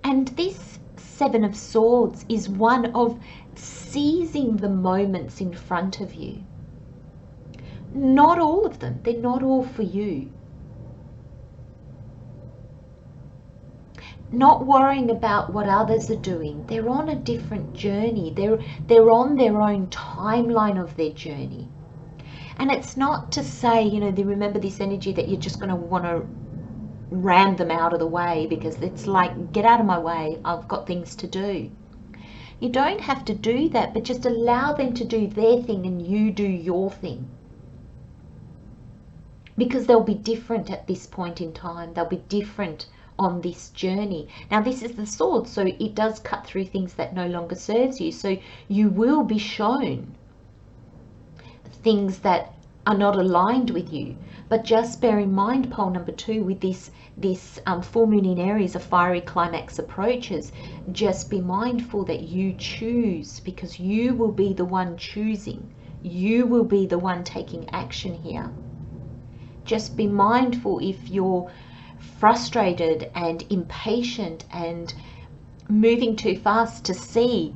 Speaker 1: And this 7 of Swords is one of seizing the moments in front of you. Not all of them. They're not all for you. Not worrying about what others are doing. They're on a different journey. They're on their own timeline of their journey. And it's not to say, you know, they remember this energy that you're just going to want to ram them out of the way, because it's like, get out of my way, I've got things to do. You don't have to do that, but just allow them to do their thing and you do your thing. Because they'll be different at this point in time. They'll be different on this journey. Now this is the Sword, so it does cut through things that no longer serves you. So you will be shown things that are not aligned with you. But just bear in mind, pole number 2, with this full moon in Aries, a fiery climax approaches, just be mindful that you choose, because you will be the one choosing. You will be the one taking action here. Just be mindful if you're frustrated and impatient and moving too fast to see,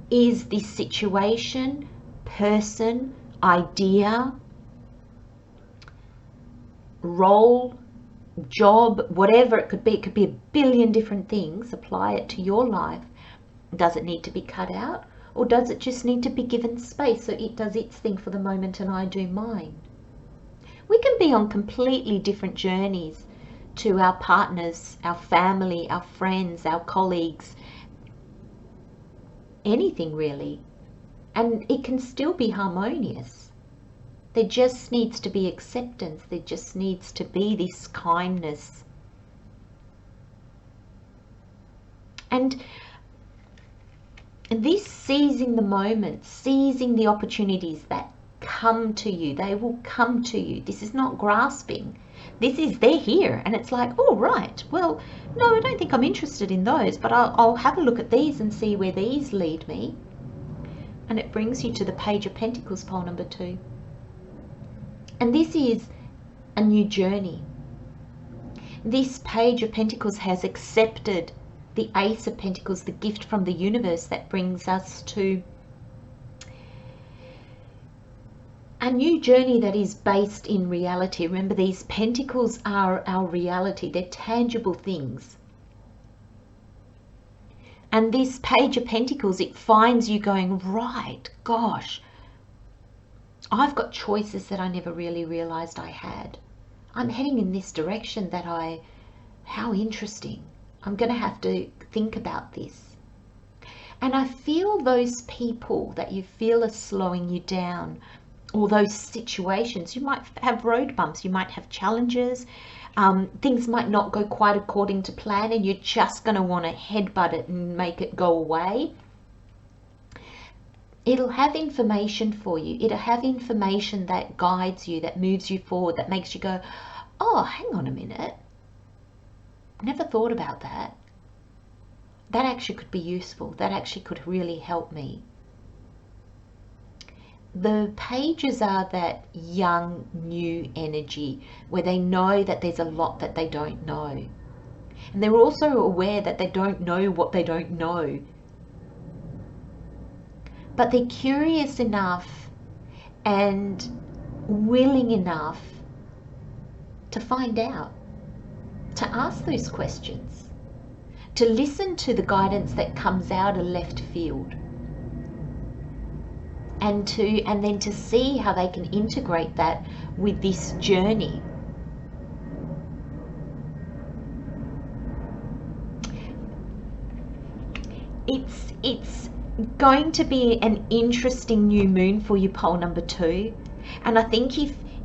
Speaker 1: is this situation, person, idea, role, job, whatever it could be a billion different things. Apply it to your life. Does it need to be cut out, or does it just need to be given space so it does its thing for the moment and I do mine? We can be on completely different journeys to our partners, our family, our friends, our colleagues, anything really, and it can still be harmonious. There just needs to be acceptance. There just needs to be this kindness. And this seizing the moment, seizing the opportunities that come to you, they will come to you. This is not grasping. This is, they're here, and it's like, oh right, well, no, I don't think I'm interested in those, but I'll have a look at these and see where these lead me. And it brings you to the Page of Pentacles, pole number 2. And this is a new journey. This Page of Pentacles has accepted the Ace of Pentacles, the gift from the universe that brings us to a new journey that is based in reality. Remember, these pentacles are our reality. They're tangible things. And this Page of Pentacles, it finds you going, right, gosh, I've got choices that I never really realized I had. I'm heading in this direction that how interesting. I'm going to have to think about this. And I feel those people that you feel are slowing you down, or those situations, you might have road bumps, you might have challenges, things might not go quite according to plan, and you're just going to want to headbutt it and make it go away. It'll have information for you. It'll have information that guides you, that moves you forward, that makes you go, oh, hang on a minute. Never thought about that. That actually could be useful. That actually could really help me. The pages are that young, new energy where they know that there's a lot that they don't know. And they're also aware that they don't know what they don't know. But they're curious enough and willing enough to find out, to ask those questions, to listen to the guidance that comes out of left field, and then to see how they can integrate that with this journey. It's going to be an interesting new moon for you, pole number 2, and I think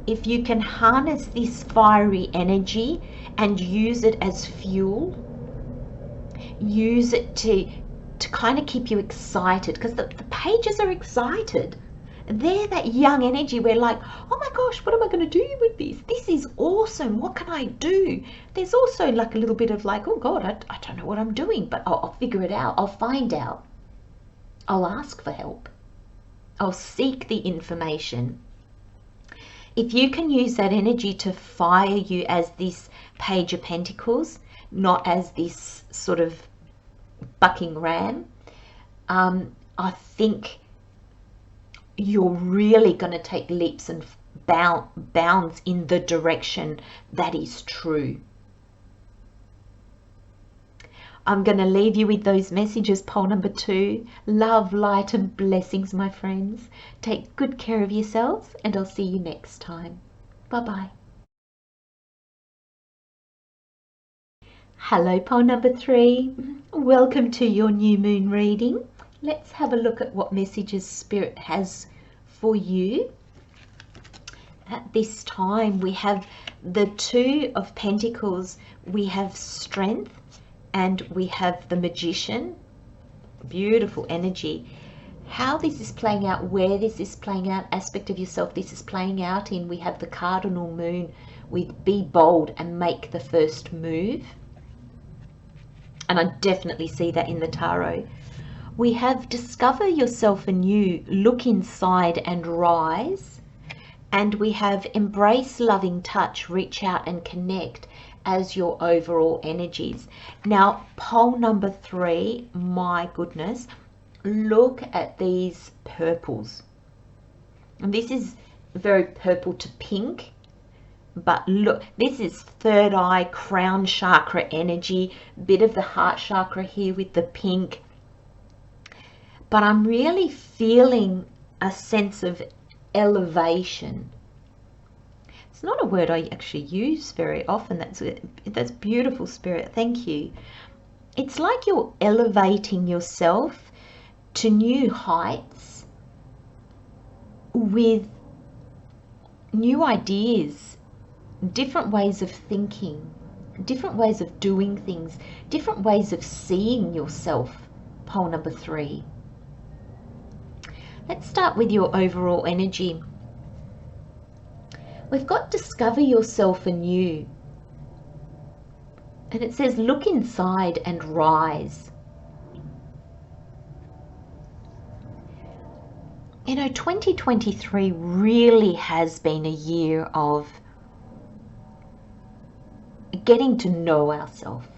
Speaker 1: if you can harness this fiery energy and use it as fuel, use it to kind of keep you excited, because the pages are excited. They're that young energy where like, oh my gosh, what am I going to do with this? This is awesome. What can I do? There's also like a little bit of like, oh God, I don't know what I'm doing, but I'll figure it out. I'll find out. I'll ask for help. I'll seek the information. If you can use that energy to fire you as this Page of Pentacles, not as this sort of bucking ram, I think you're really going to take leaps and bounds in the direction that is true. I'm going to leave you with those messages, pole number 2. Love, light and blessings, my friends. Take good care of yourselves, and I'll see you next time. Bye-bye. Hello, pole number 3. Welcome to your new moon reading. Let's have a look at what messages Spirit has for you. At this time, we have the 2 of Pentacles. We have strength and we have the Magician. Beautiful energy. How this is playing out, where this is playing out, aspect of yourself this is playing out in. We have the cardinal moon with be bold and make the first move. And I definitely see that in the tarot. We have discover yourself anew, look inside and rise. And we have embrace loving touch, reach out and connect as your overall energies. Now, pole number 3, my goodness, look at these purples. And this is very purple to pink. But look, this is third eye, crown chakra energy, bit of the heart chakra here with the pink. But I'm really feeling a sense of elevation. It's not a word I actually use very often. That's beautiful, Spirit. Thank you. It's like you're elevating yourself to new heights with new ideas, different ways of thinking, different ways of doing things, different ways of seeing yourself, pole number 3. Let's start with your overall energy. We've got discover yourself anew. And it says look inside and rise. You know, 2023 really has been a year of getting to know ourselves,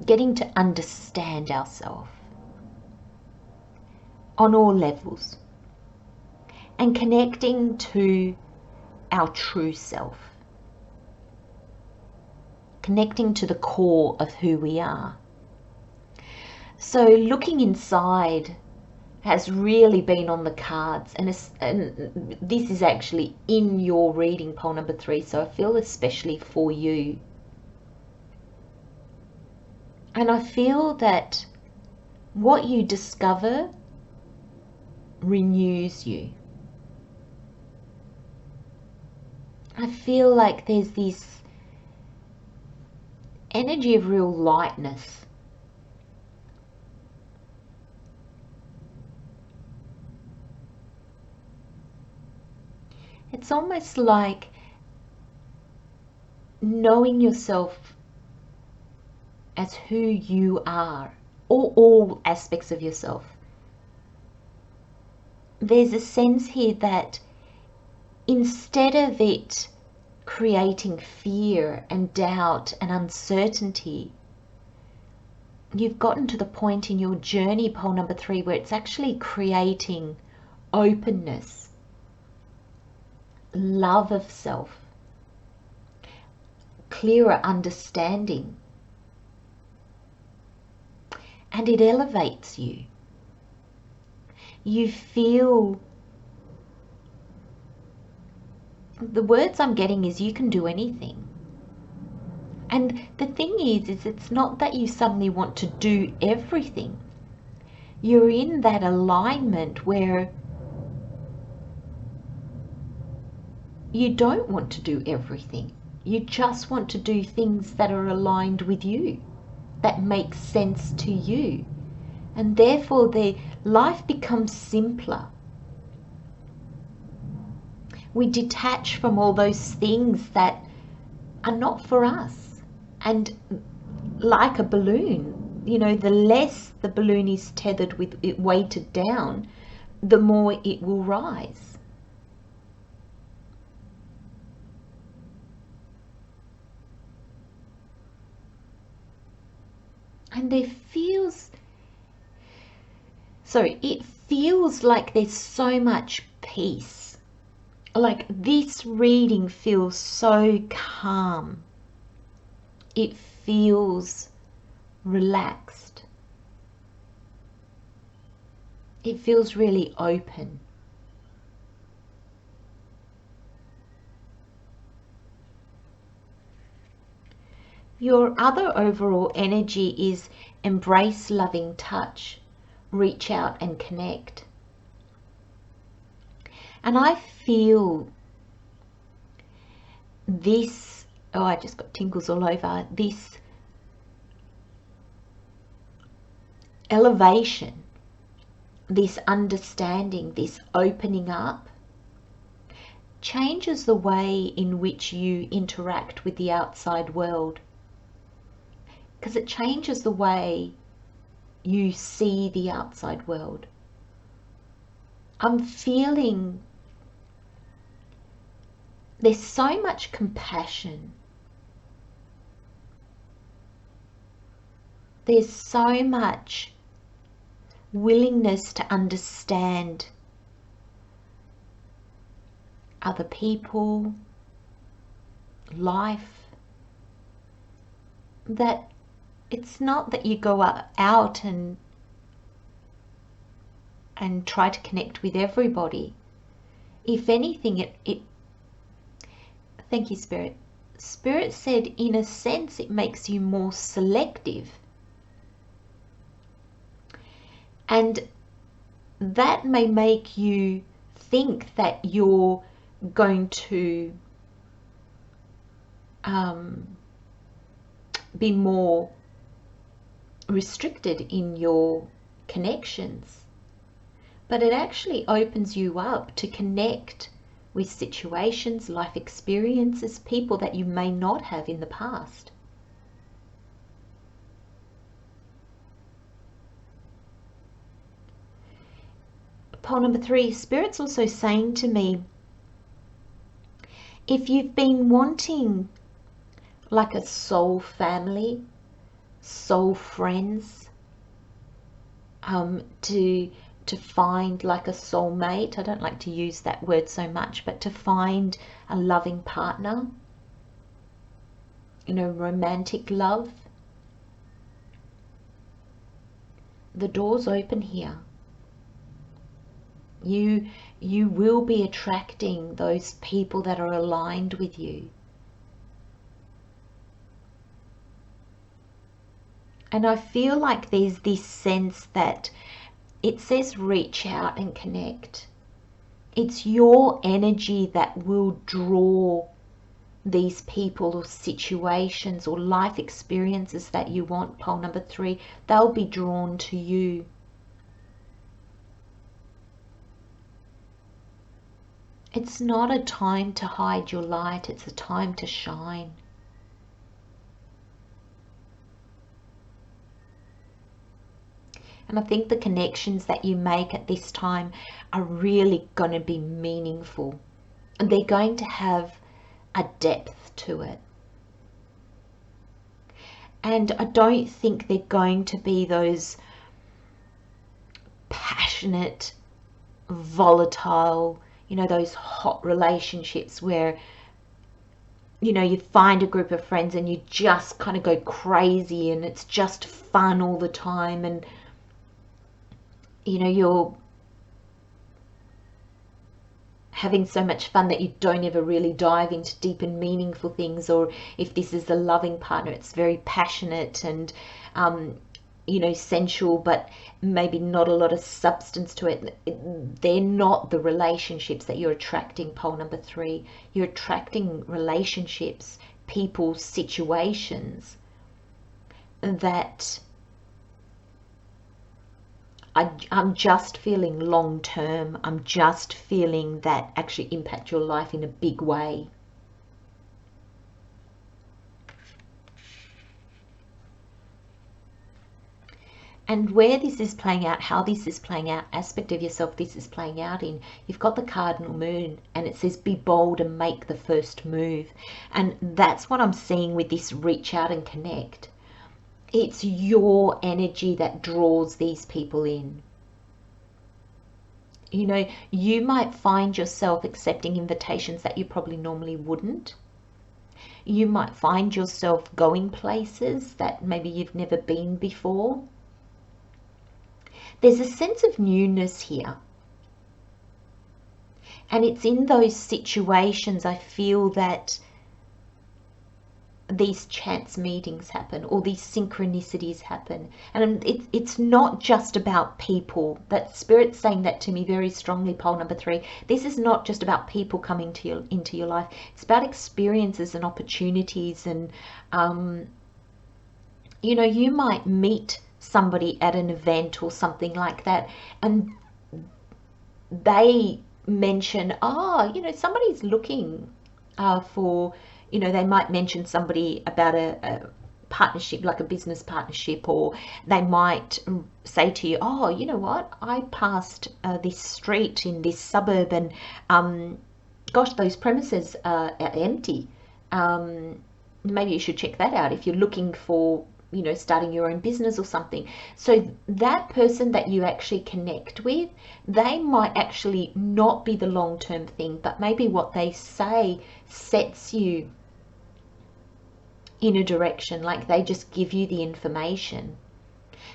Speaker 1: getting to understand ourselves on all levels, and connecting to our true self, connecting to the core of who we are. So looking inside has really been on the cards, and this is actually in your reading, pole number 3, so I feel especially for you. And I feel that what you discover renews you. I feel like there's this energy of real lightness. it's almost like knowing yourself as who you are, or all aspects of yourself. There's a sense here that instead of it creating fear and doubt and uncertainty, you've gotten to the point in your journey, pole number 3, where it's actually creating openness, love of self, clearer understanding, and it elevates you. You feel, the words I'm getting is you can do anything. And the thing is it's not that you suddenly want to do everything. You're in that alignment where you don't want to do everything. You just want to do things that are aligned with you, that make sense to you. And therefore the life becomes simpler. We detach from all those things that are not for us. And like a balloon, you know, the less the balloon is tethered with it weighted down, the more it will rise. And it feels like there's so much peace. Like this reading feels so calm. It feels relaxed. It feels really open. Your other overall energy is embrace loving touch, reach out and connect. And I feel this, oh, I just got tingles all over, this elevation, this understanding, this opening up, changes the way in which you interact with the outside world. Because it changes the way you see the outside world. I'm feeling there's so much compassion. There's so much willingness to understand other people, life, that it's not that you go out and try to connect with everybody. If anything, it thank you, Spirit. Spirit said, in a sense, it makes you more selective. And that may make you think that you're going to be more restricted in your connections. But it actually opens you up to connect with situations, life experiences, people that you may not have in the past. Pole number 3, Spirit's also saying to me, if you've been wanting like a soul family, soul friends, to find like a soulmate, I don't like to use that word so much, but to find a loving partner, you know, romantic love, the door's open here. You will be attracting those people that are aligned with you. And I feel like there's this sense that it says reach out and connect. It's your energy that will draw these people or situations or life experiences that you want, pole number 3. They'll be drawn to you. It's not a time to hide your light, it's a time to shine. And I think the connections that you make at this time are really going to be meaningful. And they're going to have a depth to it. And I don't think they're going to be those passionate, volatile, you know, those hot relationships where, you know, you find a group of friends and you just kind of go crazy and it's just fun all the time, and you know, you're having so much fun that you don't ever really dive into deep and meaningful things. Or if this is a loving partner, it's very passionate and you know, sensual, but maybe not a lot of substance to it. They're not the relationships that you're attracting, pole number 3. You're attracting relationships, people, situations that I'm just feeling long term. I'm just feeling that actually impact your life in a big way. And where this is playing out, how this is playing out, aspect of yourself this is playing out in, you've got the cardinal moon and it says be bold and make the first move. And that's what I'm seeing with this reach out and connect. It's your energy that draws these people in. You know, you might find yourself accepting invitations that you probably normally wouldn't. You might find yourself going places that maybe you've never been before. There's a sense of newness here. And it's in those situations I feel that these chance meetings happen, or these synchronicities happen. And it's not just about people. That Spirit's saying that to me very strongly, pole number 3. This is not just about people coming to into your life. It's about experiences and opportunities. And you know, you might meet somebody at an event or something like that, and they mention, oh, you know, somebody's looking for, you know, they might mention somebody about a partnership, like a business partnership, or they might say to you, oh, you know what, I passed this street in this suburb and gosh, those premises are empty. Maybe you should check that out if you're looking for, you know, starting your own business or something. So that person that you actually connect with, they might actually not be the long-term thing, but maybe what they say sets you in a direction, like they just give you the information.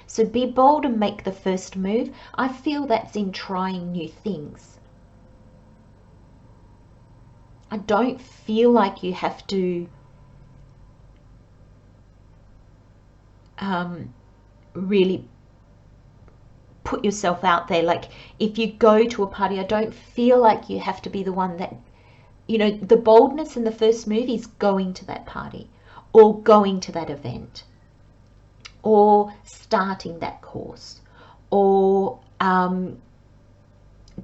Speaker 1: So be bold and make the first move. I feel that's in trying new things. I don't feel like you have to really put yourself out there. Like if you go to a party, I don't feel like you have to be the one that, you know, the boldness in the first move is going to that party or going to that event or starting that course or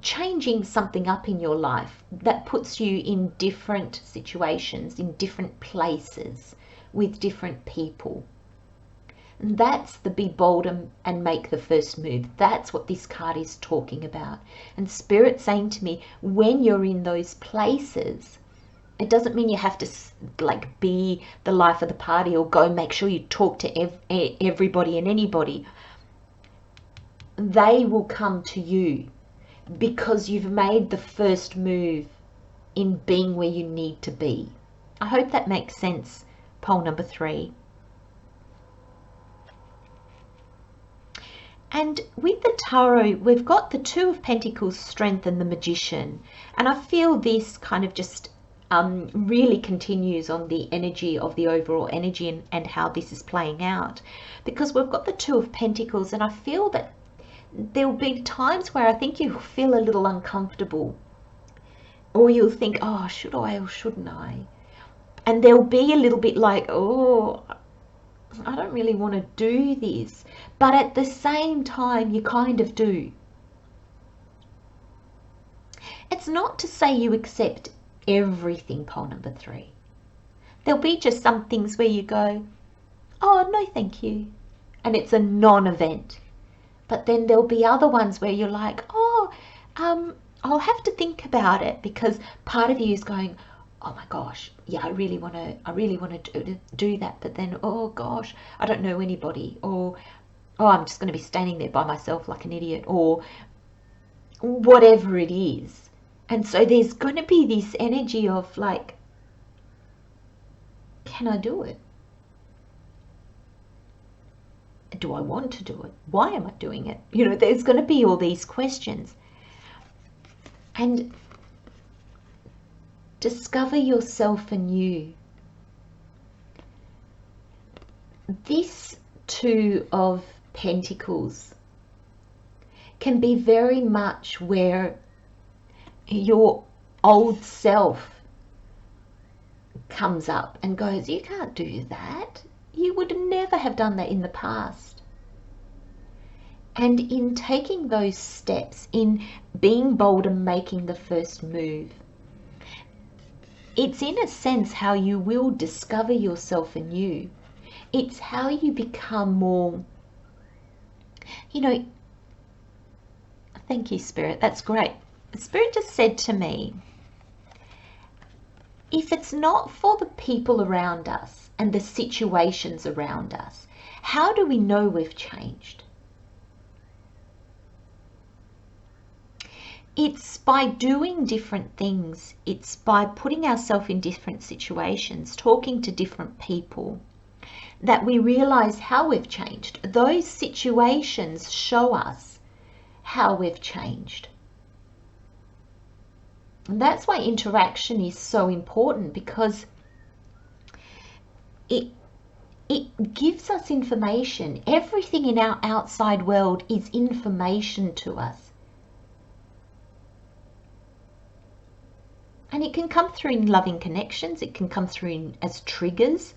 Speaker 1: changing something up in your life that puts you in different situations, in different places with different people. That's the be bold and make the first move. That's what this card is talking about. And Spirit's saying to me, when you're in those places, it doesn't mean you have to like be the life of the party or go make sure you talk to everybody and anybody. They will come to you because you've made the first move in being where you need to be. I hope that makes sense, pole number 3. And with the Tarot, we've got the 2 of Pentacles, Strength, and the Magician. And I feel this kind of just really continues on the energy of the overall energy and how this is playing out. Because we've got the 2 of Pentacles, and I feel that there will be times where I think you feel a little uncomfortable. Or you'll think, oh, should I or shouldn't I? And there'll be a little bit like, oh, I don't really want to do this. But at the same time, you kind of do. At that's not to say you accept everything, pole number 3. There'll be just some things where you go, oh, no, thank you. And it's a non-event. But then there'll be other ones where you're like, oh, I'll have to think about it, because part of you is going, oh my gosh, yeah, I really want to do that. But then, oh gosh, I don't know anybody. Or, oh, I'm just going to be standing there by myself like an idiot, or whatever it is. And so there's going to be this energy of like, can I do it? Do I want to do it? Why am I doing it? You know, there's going to be all these questions. And discover yourself anew. This Two of Pentacles can be very much where your old self comes up and goes, you can't do that. You would never have done that in the past. And in taking those steps, in being bold and making the first move, it's in a sense how you will discover yourself anew. It's how you become more, you know, thank you, Spirit, that's great. Spirit just said to me, if it's not for the people around us and the situations around us, how do we know we've changed? It's by doing different things. It's by putting ourselves in different situations, talking to different people, that we realize how we've changed. Those situations show us how we've changed. And that's why interaction is so important, because it gives us information. Everything in our outside world is information to us. And it can come through in loving connections. It can come through as triggers.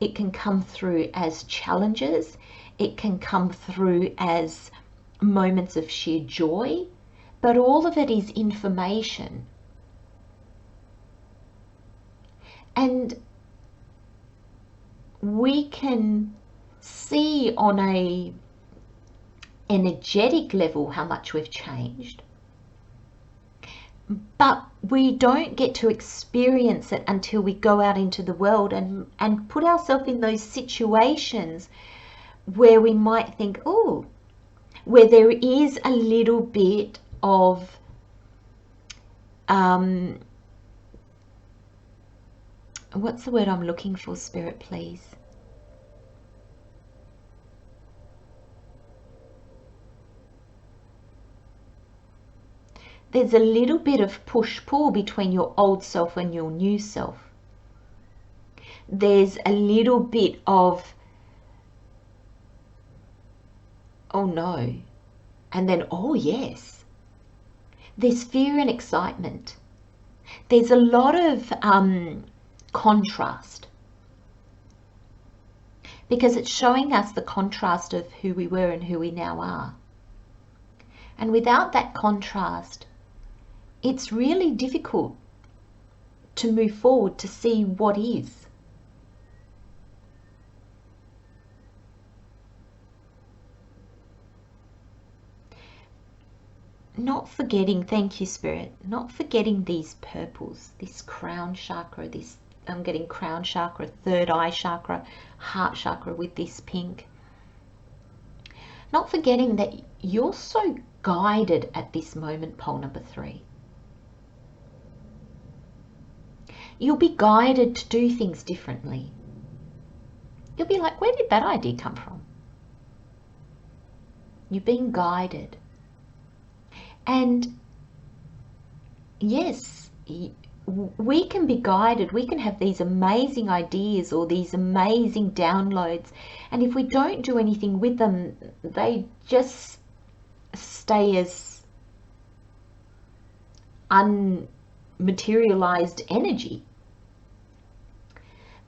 Speaker 1: It can come through as challenges. It can come through as moments of sheer joy. But all of it is information. And we can see on a energetic level how much we've changed. But we don't get to experience it until we go out into the world and put ourselves in those situations where we might think, oh, where there is a little bit of what's the word I'm looking for, Spirit, please? There's a little bit of push-pull between your old self and your new self. There's a little bit of, oh no, and then, oh yes. There's fear and excitement. There's a lot of contrast, because it's showing us the contrast of who we were and who we now are. And without that contrast, it's really difficult to move forward to see what is. Not forgetting, thank you, Spirit, not forgetting these purples, this crown chakra, this, I'm getting crown chakra, third eye chakra, heart chakra with this pink. Not forgetting that you're so guided at this moment, pole number 3. You'll be guided to do things differently. You'll be like, where did that idea come from? You're being guided. And yes, we can be guided. We can have these amazing ideas or these amazing downloads. And if we don't do anything with them, they just stay as unmaterialized energy.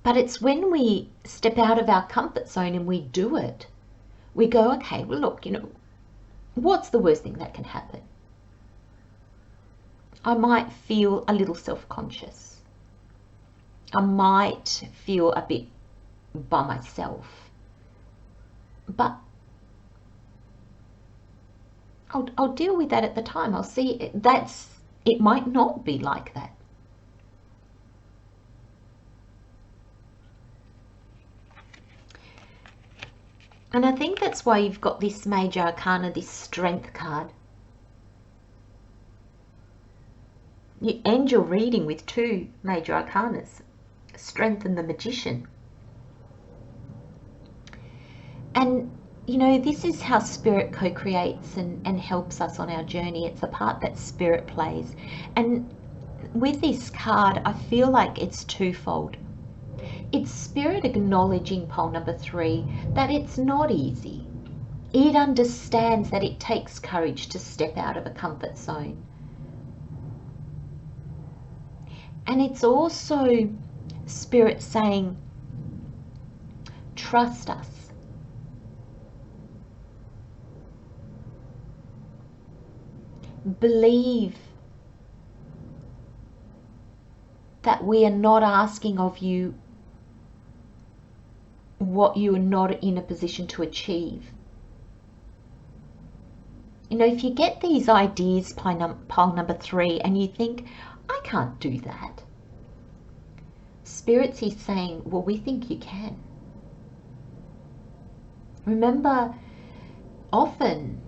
Speaker 1: But it's when we step out of our comfort zone and we do it, we go, okay, well, look, you know, what's the worst thing that can happen? I might feel a little self-conscious. I might feel a bit by myself. But I'll deal with that at the time. I'll see it might not be like that. And I think that's why you've got this major arcana, this strength card. You end your reading with 2 major arcanas, strength and the magician. And you know, this is how spirit co-creates and helps us on our journey. It's the part that spirit plays. And with this card, I feel like it's twofold. It's spirit acknowledging pole number 3, that it's not easy. It understands that it takes courage to step out of a comfort zone. And it's also spirit saying, trust us. Believe that we are not asking of you what you are not in a position to achieve. You know, if you get these ideas, pile number 3, and you think, I can't do that. Spirit is saying, well, we think you can. Remember, often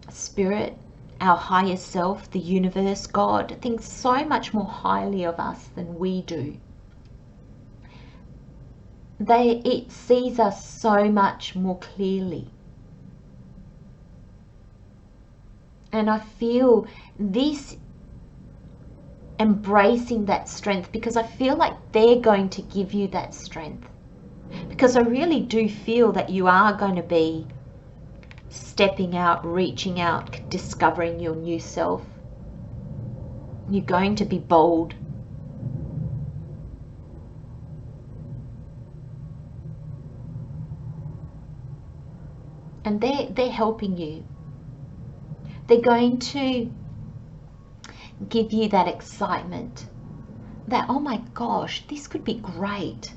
Speaker 1: Spirit, our higher self, the universe, God, thinks so much more highly of us than we do. It sees us so much more clearly. And I feel this embracing that strength, because I feel like they're going to give you that strength. Because I really do feel that you are going to be stepping out, reaching out, discovering your new self. You're going to be bold. And they're helping you. They're going to give you that excitement that, oh my gosh, this could be great.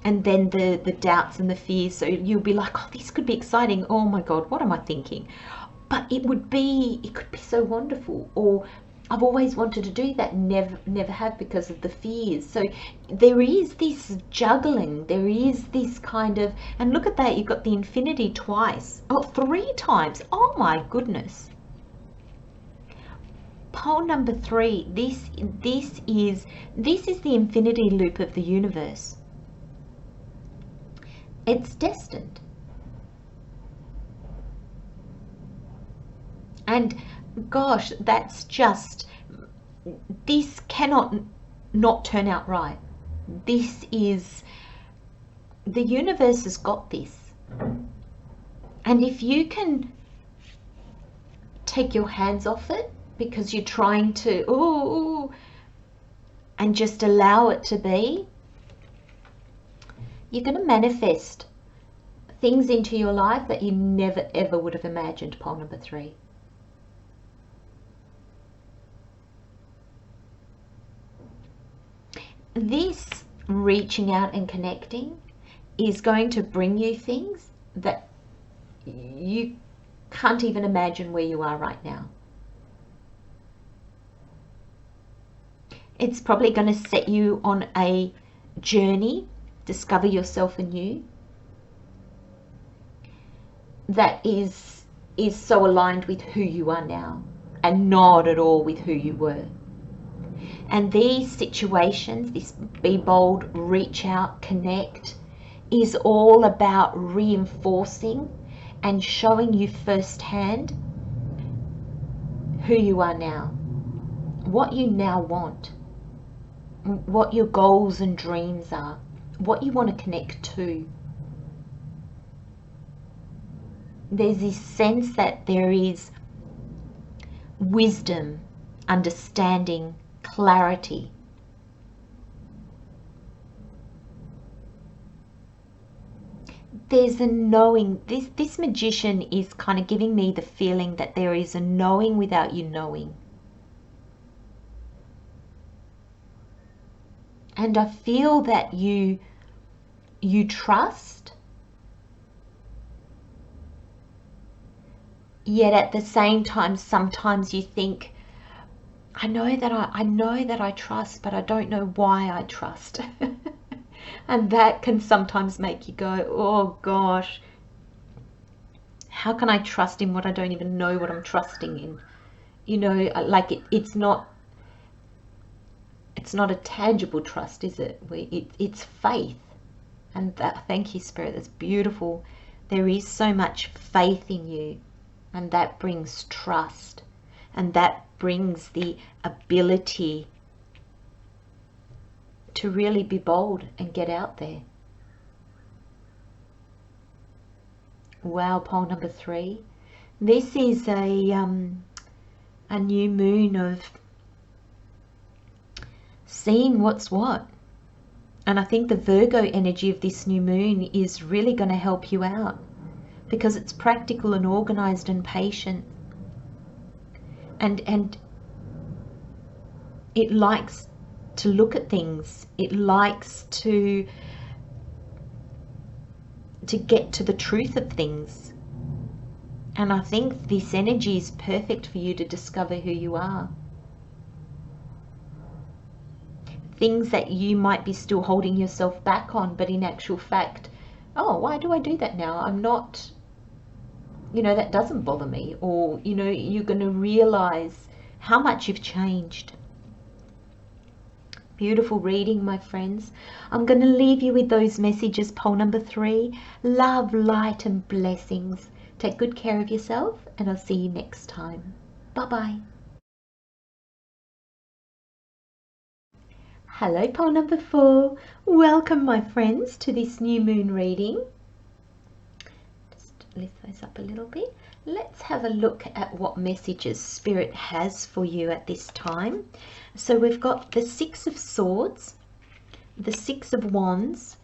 Speaker 1: And then the doubts and the fears, so you'll be like, oh, this could be exciting. Oh my God, what am I thinking? But it could be so wonderful. Or I've always wanted to do that, never have because of the fears. So there is this juggling, there is this kind of, and look at that, you've got the infinity twice, 3 times. Oh my goodness. Pole number 3, this is the infinity loop of the universe. It's destined. And gosh, that's just, this cannot not turn out right. This is, the universe has got this. And if you can take your hands off it because you're trying to, and just allow it to be, you're going to manifest things into your life that you never ever would have imagined, pole number 3. This reaching out and connecting is going to bring you things that you can't even imagine where you are right now. It's probably going to set you on a journey, discover yourself anew, that is so aligned with who you are now and not at all with who you were. And these situations, this be bold, reach out, connect, is all about reinforcing and showing you firsthand who you are now, what you now want, what your goals and dreams are, what you want to connect to. There's this sense that there is wisdom, understanding, clarity. There's a knowing. This magician is kind of giving me the feeling that there is a knowing without you knowing. And I feel that you trust, yet at the same time sometimes you think, I know that I trust, but I don't know why I trust. And that can sometimes make you go, oh gosh, how can I trust in what I don't even know what I'm trusting in? You know, like it's not a tangible trust, is it? It's faith. And that, thank you, Spirit, that's beautiful. There is so much faith in you, and that brings trust, and that brings the ability to really be bold and get out there. Wow, pole number 3. This is a new moon of seeing what's what. And I think the Virgo energy of this new moon is really going to help you out, because it's practical and organized and patient. And it likes to look at things. It likes to get to the truth of things. And I think this energy is perfect for you to discover who you are. Things that you might be still holding yourself back on, but in actual fact, oh, why do I do that now? I'm not, you know, that doesn't bother me. Or, you know, you're going to realize how much you've changed. Beautiful reading, my friends. I'm going to leave you with those messages. Pole number 3, love, light and blessings. Take good care of yourself, and I'll see you next time. Bye-bye. Hello, pole number 4. Welcome, my friends, to this new moon reading. Just lift those up a little bit. Let's have a look at what messages Spirit has for you at this time. So we've got the 6 of Swords, the 6 of Wands,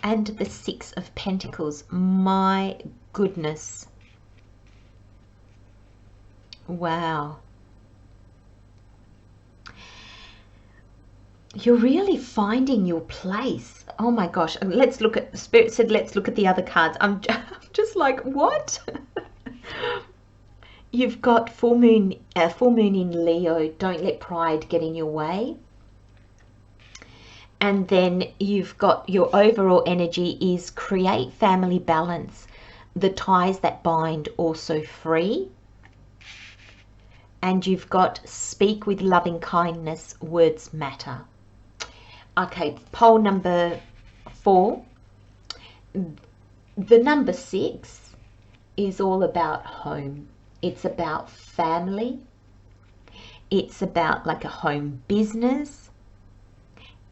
Speaker 1: and the 6 of Pentacles. My goodness. Wow. You're really finding your place. Oh my gosh. Let's look at, Spirit said, let's look at the other cards. I'm just like, what? You've got full moon in Leo. Don't let pride get in your way. And then you've got your overall energy is create family balance. The ties that bind also free. And you've got speak with loving kindness. Words matter. Okay, pole number 4. The number 6 is all about home. It's about family. It's about like a home business.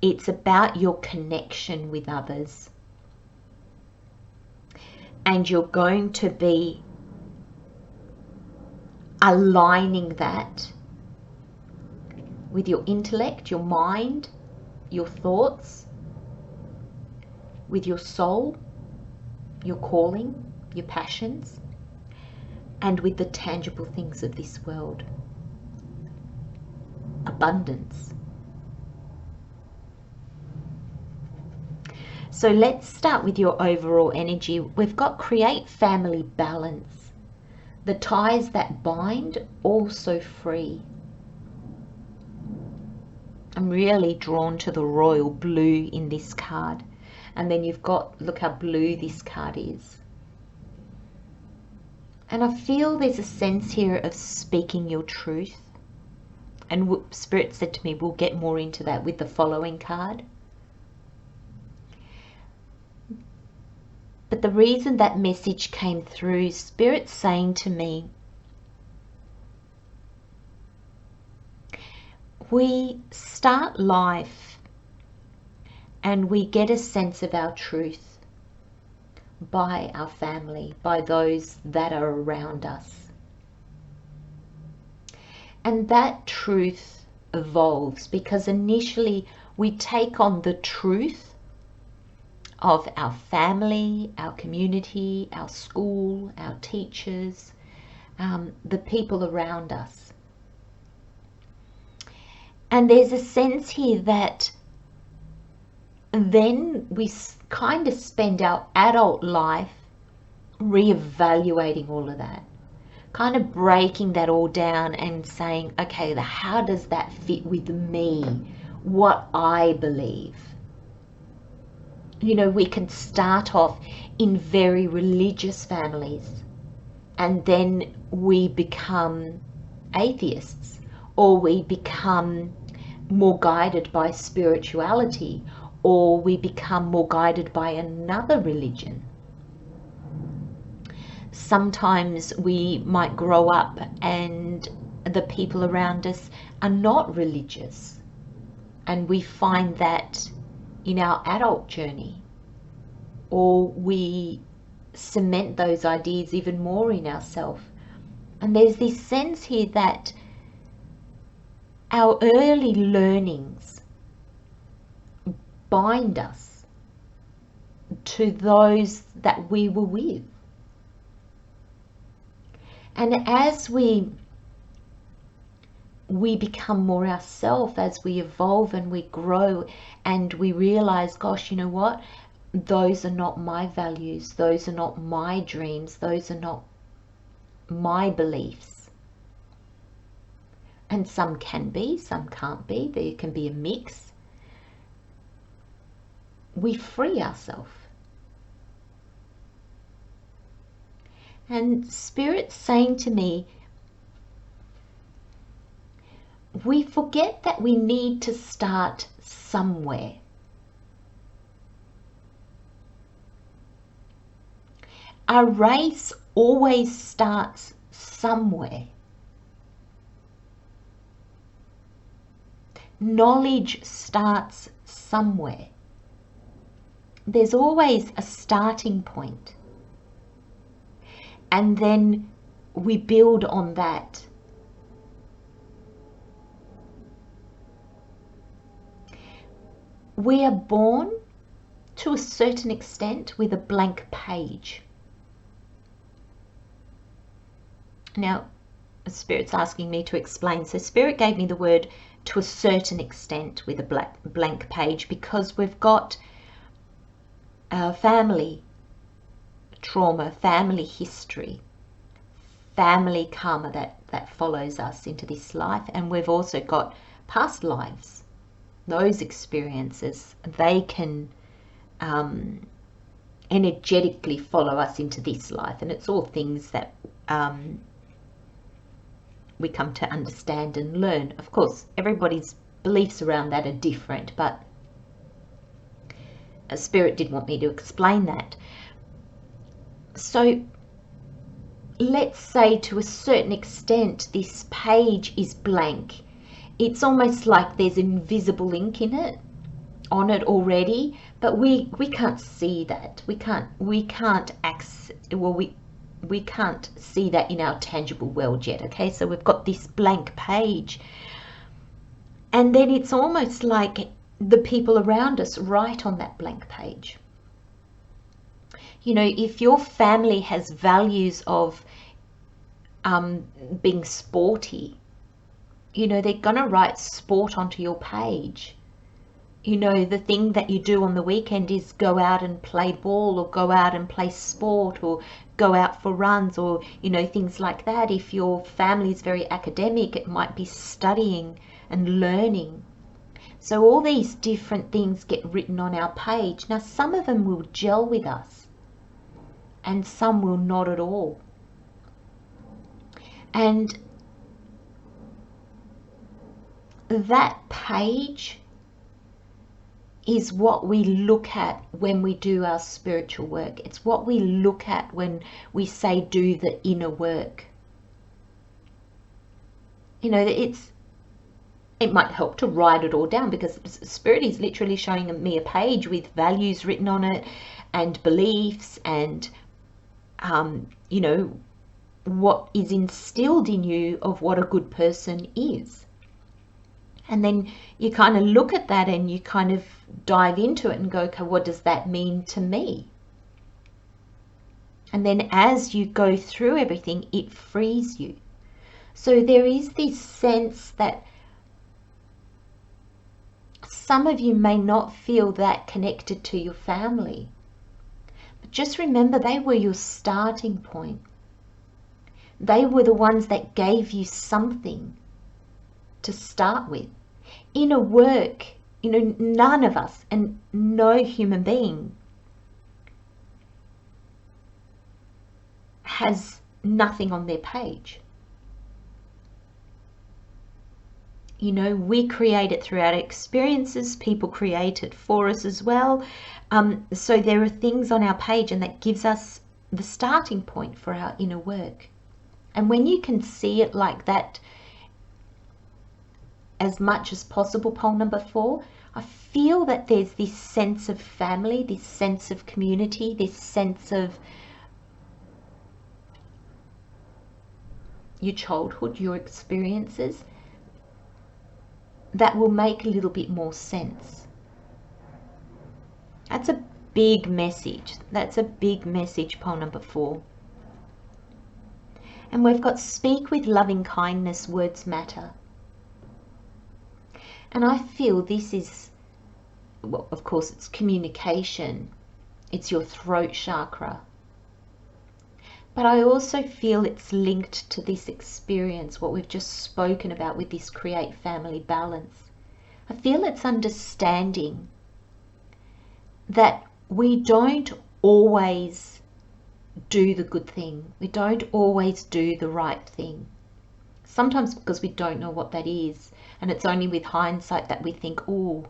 Speaker 1: It's about your connection with others. And you're going to be aligning that with your intellect, your mind, your thoughts, with your soul, your calling, your passions, and with the tangible things of this world. Abundance. So let's start with your overall energy. We've got create family balance. The ties that bind also free. I'm really drawn to the royal blue in this card. And then you've got, look how blue this card is. And I feel there's a sense here of speaking your truth. And Spirit said to me, we'll get more into that with the following card. But the reason that message came through, Spirit's saying to me, we start life and we get a sense of our truth by our family, by those that are around us. And that truth evolves because initially we take on the truth of our family, our community, our school, our teachers, the people around us. And there's a sense here that then we kind of spend our adult life reevaluating all of that, kind of breaking that all down and saying, okay, how does that fit with me, what I believe? You know, we can start off in very religious families and then we become atheists, or we become more guided by spirituality, or we become more guided by another religion. Sometimes we might grow up and the people around us are not religious, and we find that in our adult journey, or we cement those ideas even more in ourselves. And there's this sense here that our early learnings bind us to those that we were with. And as we become more ourselves, as we evolve and we grow and we realize, gosh, you know what? Those are not my values. Those are not my dreams. Those are not my beliefs. And some can be, some can't be. There can be a mix. We free ourselves. And Spirit's saying to me, we forget that we need to start somewhere. Our race always starts somewhere. Knowledge starts somewhere. There's always a starting point. And then we build on that. We are born to a certain extent with a blank page. Now, Spirit's asking me to explain. So Spirit gave me the word to a certain extent with a blank page, because we've got our family trauma, family history, family karma that follows us into this life. And we've also got past lives. Those experiences, they can energetically follow us into this life. And it's all things that we come to understand and learn. Of course, everybody's beliefs around that are different, but Spirit did want me to explain that. So let's say to a certain extent this page is blank. It's almost like there's invisible ink on it already, but we can't see that. We can't access, well, we can't see that in our tangible world yet. Okay, so we've got this blank page, and then it's almost like the people around us write on that blank page. You know, if your family has values of being sporty, you know, they're gonna write sport onto your page. You know, the thing that you do on the weekend is go out and play ball, or go out and play sport, or go out for runs, or, you know, things like that. If your family is very academic, it might be studying and learning. So all these different things get written on our page. Now, some of them will gel with us and some will not at all. And that page is what we look at when we do our spiritual work. It's what we look at when we say do the inner work. You know, it might help to write it all down, because Spirit is literally showing me a page with values written on it and beliefs and you know, what is instilled in you of what a good person is. And then you kind of look at that and you kind of dive into it and go, okay, what does that mean to me? And then as you go through everything, it frees you. So there is this sense that some of you may not feel that connected to your family. But just remember, they were your starting point. They were the ones that gave you something to start with. Inner work, none of us and no human being has nothing on their page. We create it through our experiences. People create it for us as well. So there are things on our page, and that gives us the starting point for our inner work. And when you can see it like that as much as possible, pole number 4, I feel that there's this sense of family, this sense of community, this sense of your childhood, your experiences, that will make a little bit more sense. That's a big message. That's a big message, pole number 4. And we've got speak with loving kindness, words matter. And I feel this is, well, of course, it's communication. It's your throat chakra. But I also feel it's linked to this experience, what we've just spoken about with this create family balance. I feel it's understanding that we don't always do the good thing. We don't always do the right thing. Sometimes because we don't know what that is. And it's only with hindsight that we think, oh,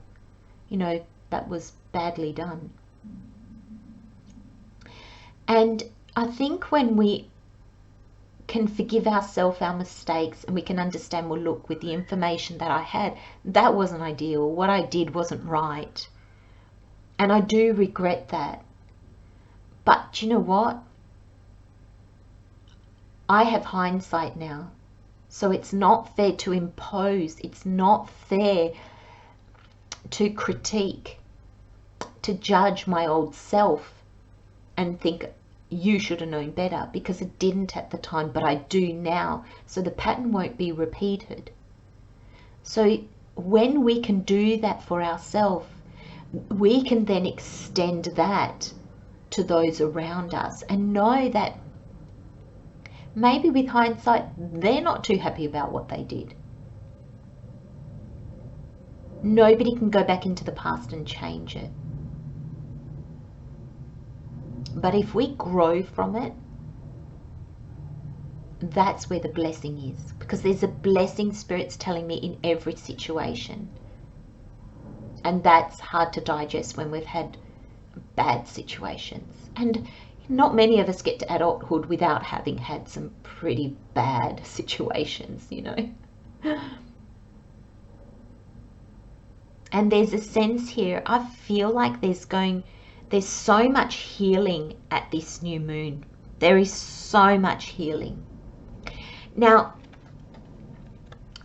Speaker 1: that was badly done. And I think when we can forgive ourselves our mistakes, and we can understand, well, look, with the information that I had, that wasn't ideal. What I did wasn't right. And I do regret that. But you know what? I have hindsight now. So it's not fair to impose. It's not fair to critique, to judge my old self and think you should have known better, because it didn't at the time, but I do now. So the pattern won't be repeated. So when we can do that for ourselves, we can then extend that to those around us and know that maybe with hindsight, they're not too happy about what they did. Nobody can go back into the past and change it. But if we grow from it, that's where the blessing is. Because there's a blessing, Spirit's telling me, in every situation. And that's hard to digest when we've had bad situations. And not many of us get to adulthood without having had some pretty bad situations, And there's a sense here, I feel like there's so much healing at this new moon. There is so much healing. Now,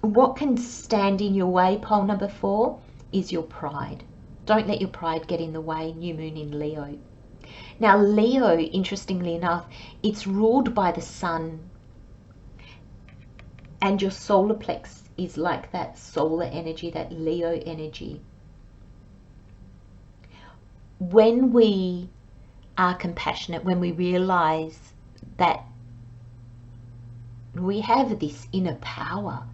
Speaker 1: what can stand in your way, pole number 4, is your pride. Don't let your pride get in the way. New moon in Leo. Now, Leo, interestingly enough, it's ruled by the sun. And your solar plex is like that solar energy, that Leo energy. When we are compassionate, when we realize that we have this inner power,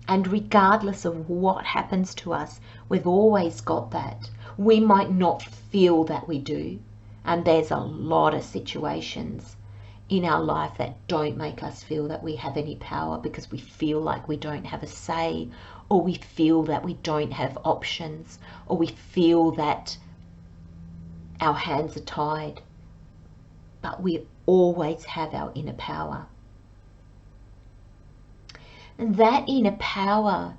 Speaker 1: and regardless of what happens to us, we've always got that. We might not feel that we do, and there's a lot of situations in our life that don't make us feel that we have any power, because we feel like we don't have a say, or we feel that we don't have options, or we feel that our hands are tied. But we always have our inner power. And that inner power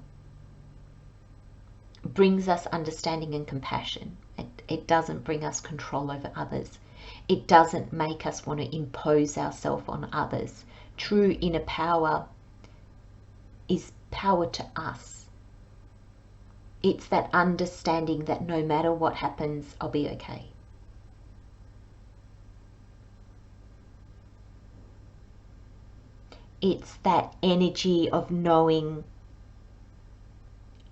Speaker 1: brings us understanding and compassion. It doesn't bring us control over others. It doesn't make us want to impose ourselves on others. True inner power is power to us. It's that understanding that no matter what happens, I'll be okay. It's that energy of knowing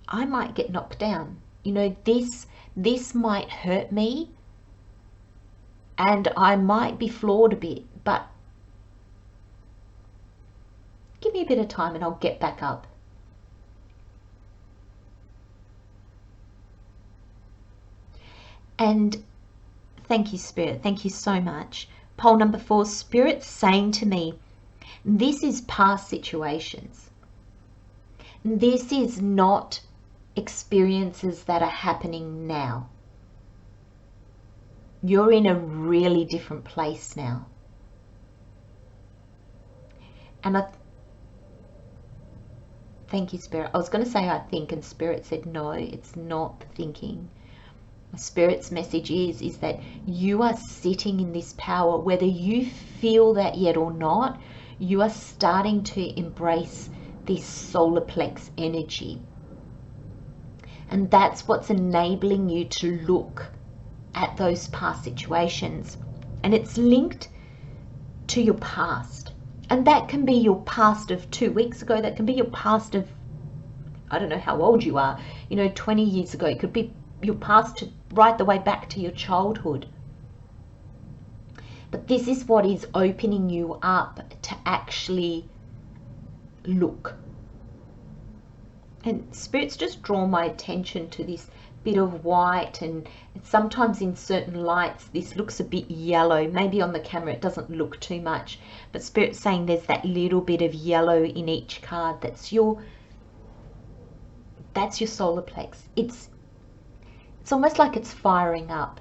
Speaker 1: I might get knocked down. You know, this might hurt me and I might be flawed a bit, but give me a bit of time and I'll get back up. And thank you, Spirit. Thank you so much. Pole number 4, Spirit's saying to me, this is past situations. This is not experiences that are happening now. You're in a really different place now. And thank you, Spirit. I was going to say I think, and Spirit said no, it's not the thinking. Spirit's message is that you are sitting in this power, whether you feel that yet or not. You are starting to embrace this solar plex energy, and that's what's enabling you to look at those past situations, and it's linked to your past, and that can be your past of 2 weeks ago, that can be your past of, I don't know how old you are, 20 years ago. It could be your past right the way back to your childhood. But this is what is opening you up to actually look. And Spirit's just drawn my attention to this bit of white, and sometimes in certain lights this looks a bit yellow. Maybe on the camera it doesn't look too much, but Spirit's saying there's that little bit of yellow in each card. That's your solar plex. It's almost like it's firing up.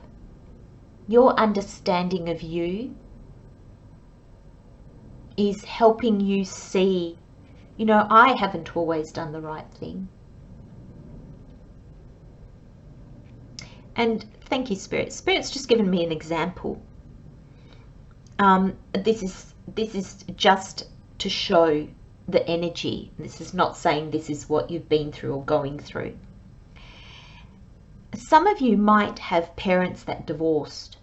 Speaker 1: Your understanding of you is helping you see, I haven't always done the right thing. And thank you, Spirit. Spirit's just given me an example. This is just to show the energy. This is not saying this is what you've been through or going through. Some of you might have parents that divorced,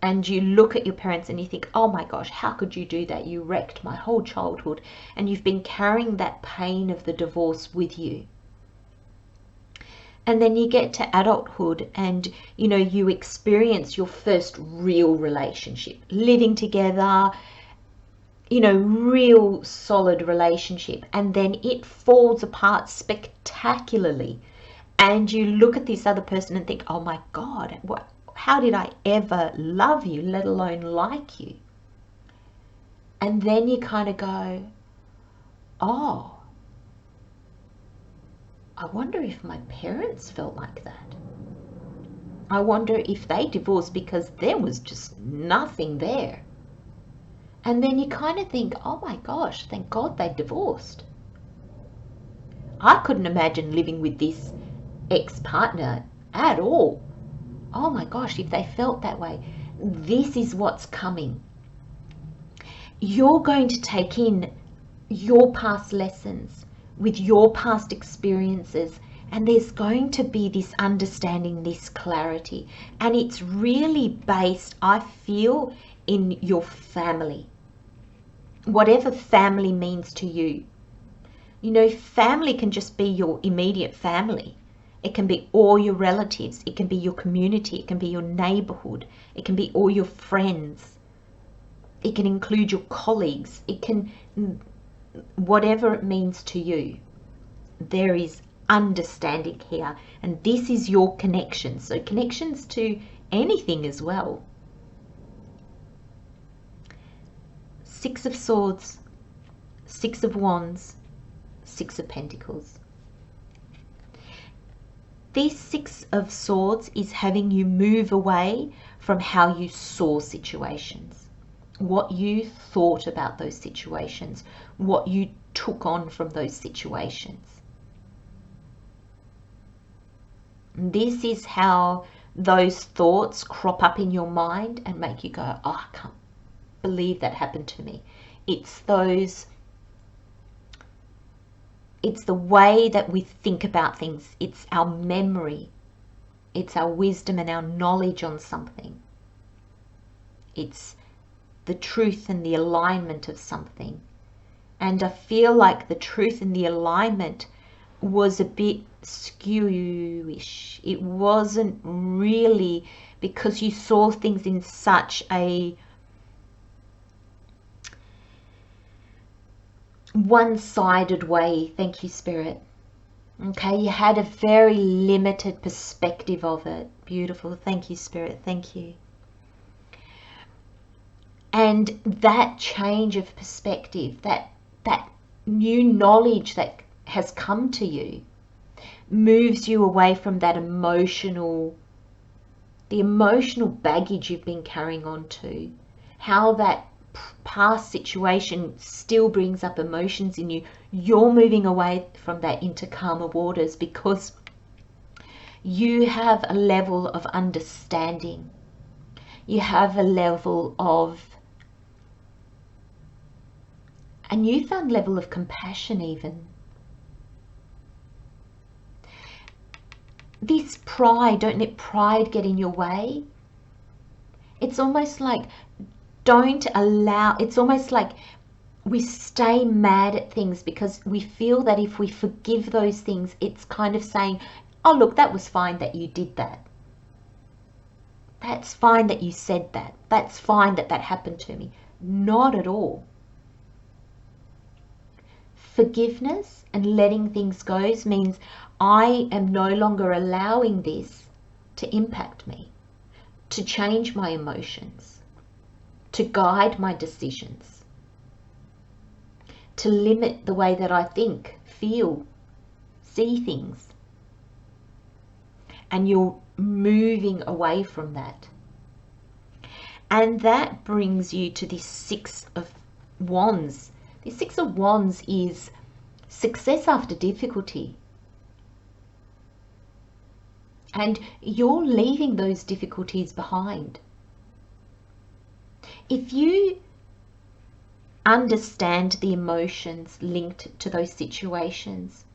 Speaker 1: and you look at your parents and you think, oh my gosh, how could you do that? You wrecked my whole childhood. And you've been carrying that pain of the divorce with you. And then you get to adulthood and, you experience your first real relationship, living together, real solid relationship. And then it falls apart spectacularly. And you look at this other person and think, oh my God, how did I ever love you, let alone like you? And then you kind of go, oh, I wonder if my parents felt like that. I wonder if they divorced because there was just nothing there. And then you kind of think, oh my gosh, thank God they divorced. I couldn't imagine living with this ex-partner at all. Oh my gosh, if they felt that way. This is what's coming. You're going to take in your past lessons with your past experiences, and there's going to be this understanding, this clarity, and it's really based, I feel, in your family, whatever family means to you. Family can just be your immediate family. It can be all your relatives. It can be your community. It can be your neighborhood. It can be all your friends. It can include your colleagues. It can, whatever it means to you. There is understanding here. And this is your connection. So connections to anything as well. 6 of Swords, 6 of Wands, 6 of Pentacles. This 6 of Swords is having you move away from how you saw situations, what you thought about those situations, what you took on from those situations. This is how those thoughts crop up in your mind and make you go, oh, I can't believe that happened to me. It's the way that we think about things. It's our memory. It's our wisdom and our knowledge on something. It's the truth and the alignment of something. And I feel like the truth and the alignment was a bit skewish. It wasn't really, because you saw things in such a one-sided way. Thank you, Spirit. Okay, you had a very limited perspective of it. Beautiful. Thank you, Spirit. Thank you. And that change of perspective, that new knowledge that has come to you, moves you away from that the emotional baggage you've been carrying on to, how that past situation still brings up emotions in you. You're moving away from that into calmer waters, because you have a level of understanding. You have a level of, a newfound level of compassion even. This pride, don't let pride get in your way. It's almost like, don't allow, it's almost like we stay mad at things because we feel that if we forgive those things, it's kind of saying, oh look, that was fine that you did that. That's fine that you said that. That's fine that that happened to me. Not at all. Forgiveness and letting things go means I am no longer allowing this to impact me, to change my emotions, to guide my decisions, to limit the way that I think, feel, see things. And you're moving away from that. And that brings you to this Six of Wands. The Six of Wands is success after difficulty. And you're leaving those difficulties behind. If you understand the emotions linked to those situations,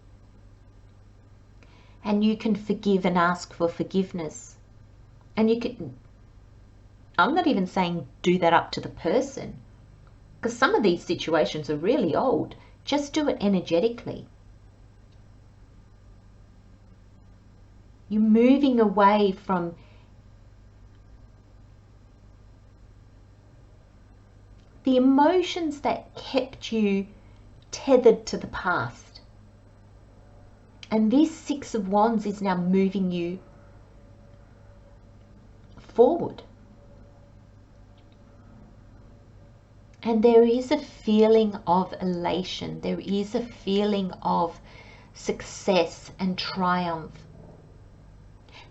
Speaker 1: and you can forgive and ask for forgiveness, and you can, I'm not even saying do that up to the person, because some of these situations are really old. Just do it energetically. You're moving away from the emotions that kept you tethered to the past. And this Six of Wands is now moving you forward. And there is a feeling of elation. There is a feeling of success and triumph.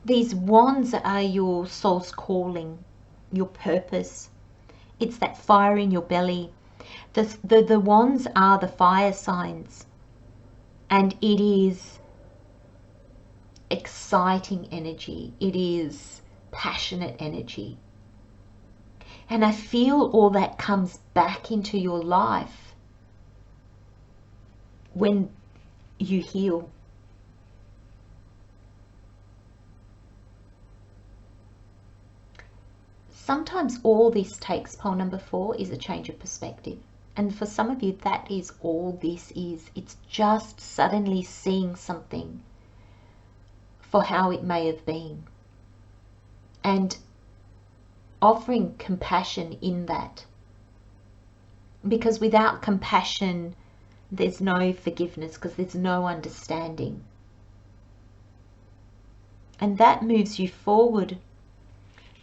Speaker 1: These wands are your soul's calling, your purpose. It's that fire in your belly. The wands are the fire signs. And it is exciting energy. It is passionate energy. And I feel all that comes back into your life when you heal. Sometimes all this takes, pole number 4, is a change of perspective. And for some of you, that is all this is. It's just suddenly seeing something for how it may have been. And offering compassion in that. Because without compassion, there's no forgiveness, because there's no understanding. And that moves you forward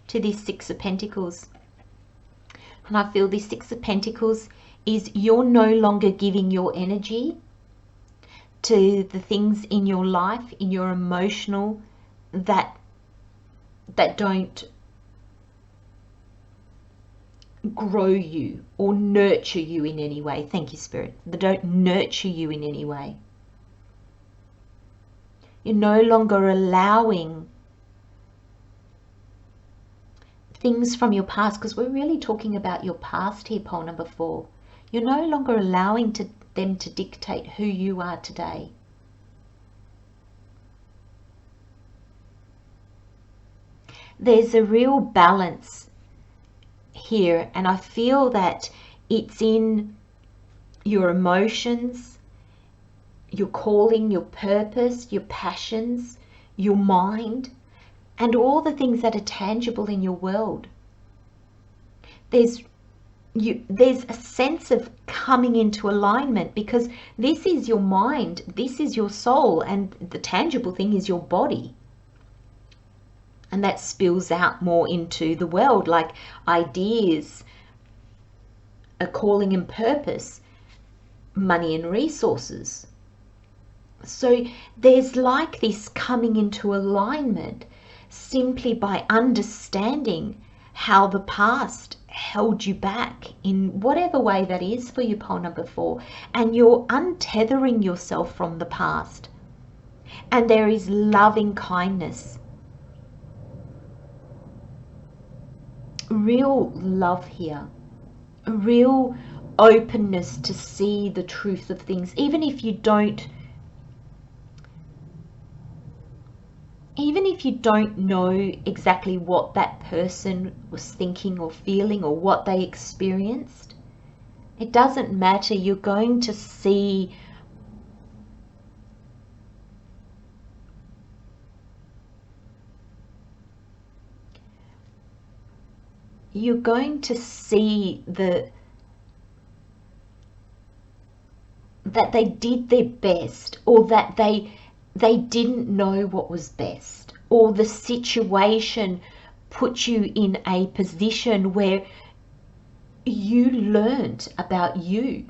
Speaker 1: to this Six of Pentacles. And I feel this Six of Pentacles is you're no longer giving your energy to the things in your life, in your emotional, that don't grow you or nurture you in any way. Thank you, Spirit. That don't nurture you in any way. You're no longer allowing things from your past, because we're really talking about your past here, pole number 4. You're no longer allowing them to dictate who you are today. There's a real balance here, and I feel that it's in your emotions, your calling, your purpose, your passions, your mind, and all the things that are tangible in your world. There's a sense of coming into alignment, because this is your mind, this is your soul, and the tangible thing is your body. And that spills out more into the world, like ideas, a calling and purpose, money and resources. So there's like this coming into alignment simply by understanding how the past held you back in whatever way that is for you, pole number 4, and you're untethering yourself from the past. And there is loving kindness, real love here, a real openness to see the truth of things, even if you don't know exactly what that person was thinking or feeling or what they experienced. It doesn't matter. You're going to see that they did their best, or that they didn't know what was best, or the situation put you in a position where you learned about you.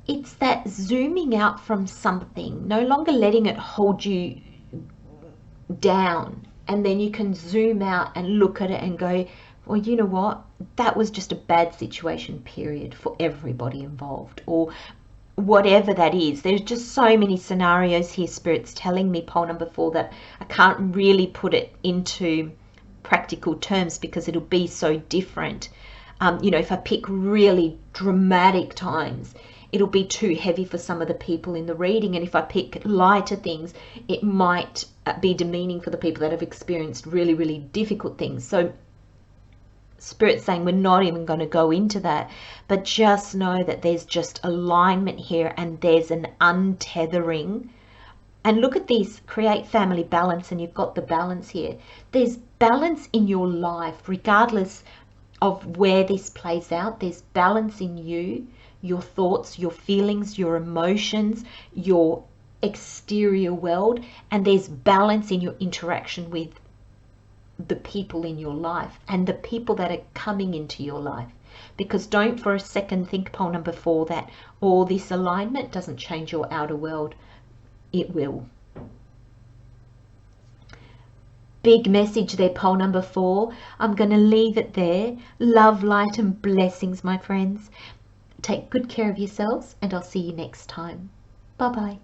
Speaker 1: It's that zooming out from something, no longer letting it hold you down, and then you can zoom out and look at it and go, well, you know what, that was just a bad situation, period, for everybody involved, or whatever that is. There's just so many scenarios here, Spirit's telling me, pole number 4, that I can't really put it into practical terms because it'll be so different. You know, if I pick really dramatic times, it'll be too heavy for some of the people in the reading, and if I pick lighter things, it might be demeaning for the people that have experienced really, really difficult things. So Spirit's saying we're not even going to go into that, but just know that there's just alignment here, and there's an untethering. And look at this, create family balance, and you've got the balance here. There's balance in your life regardless of where this plays out. There's balance in you, your thoughts, your feelings, your emotions, your exterior world, and there's balance in your interaction with the people in your life and the people that are coming into your life. Because don't for a second think, pole number 4, that all this alignment doesn't change your outer world. It will. Big message there, pole number 4. I'm going to leave it there. Love, light and blessings, my friends. Take good care of yourselves, and I'll see you next time. Bye-bye.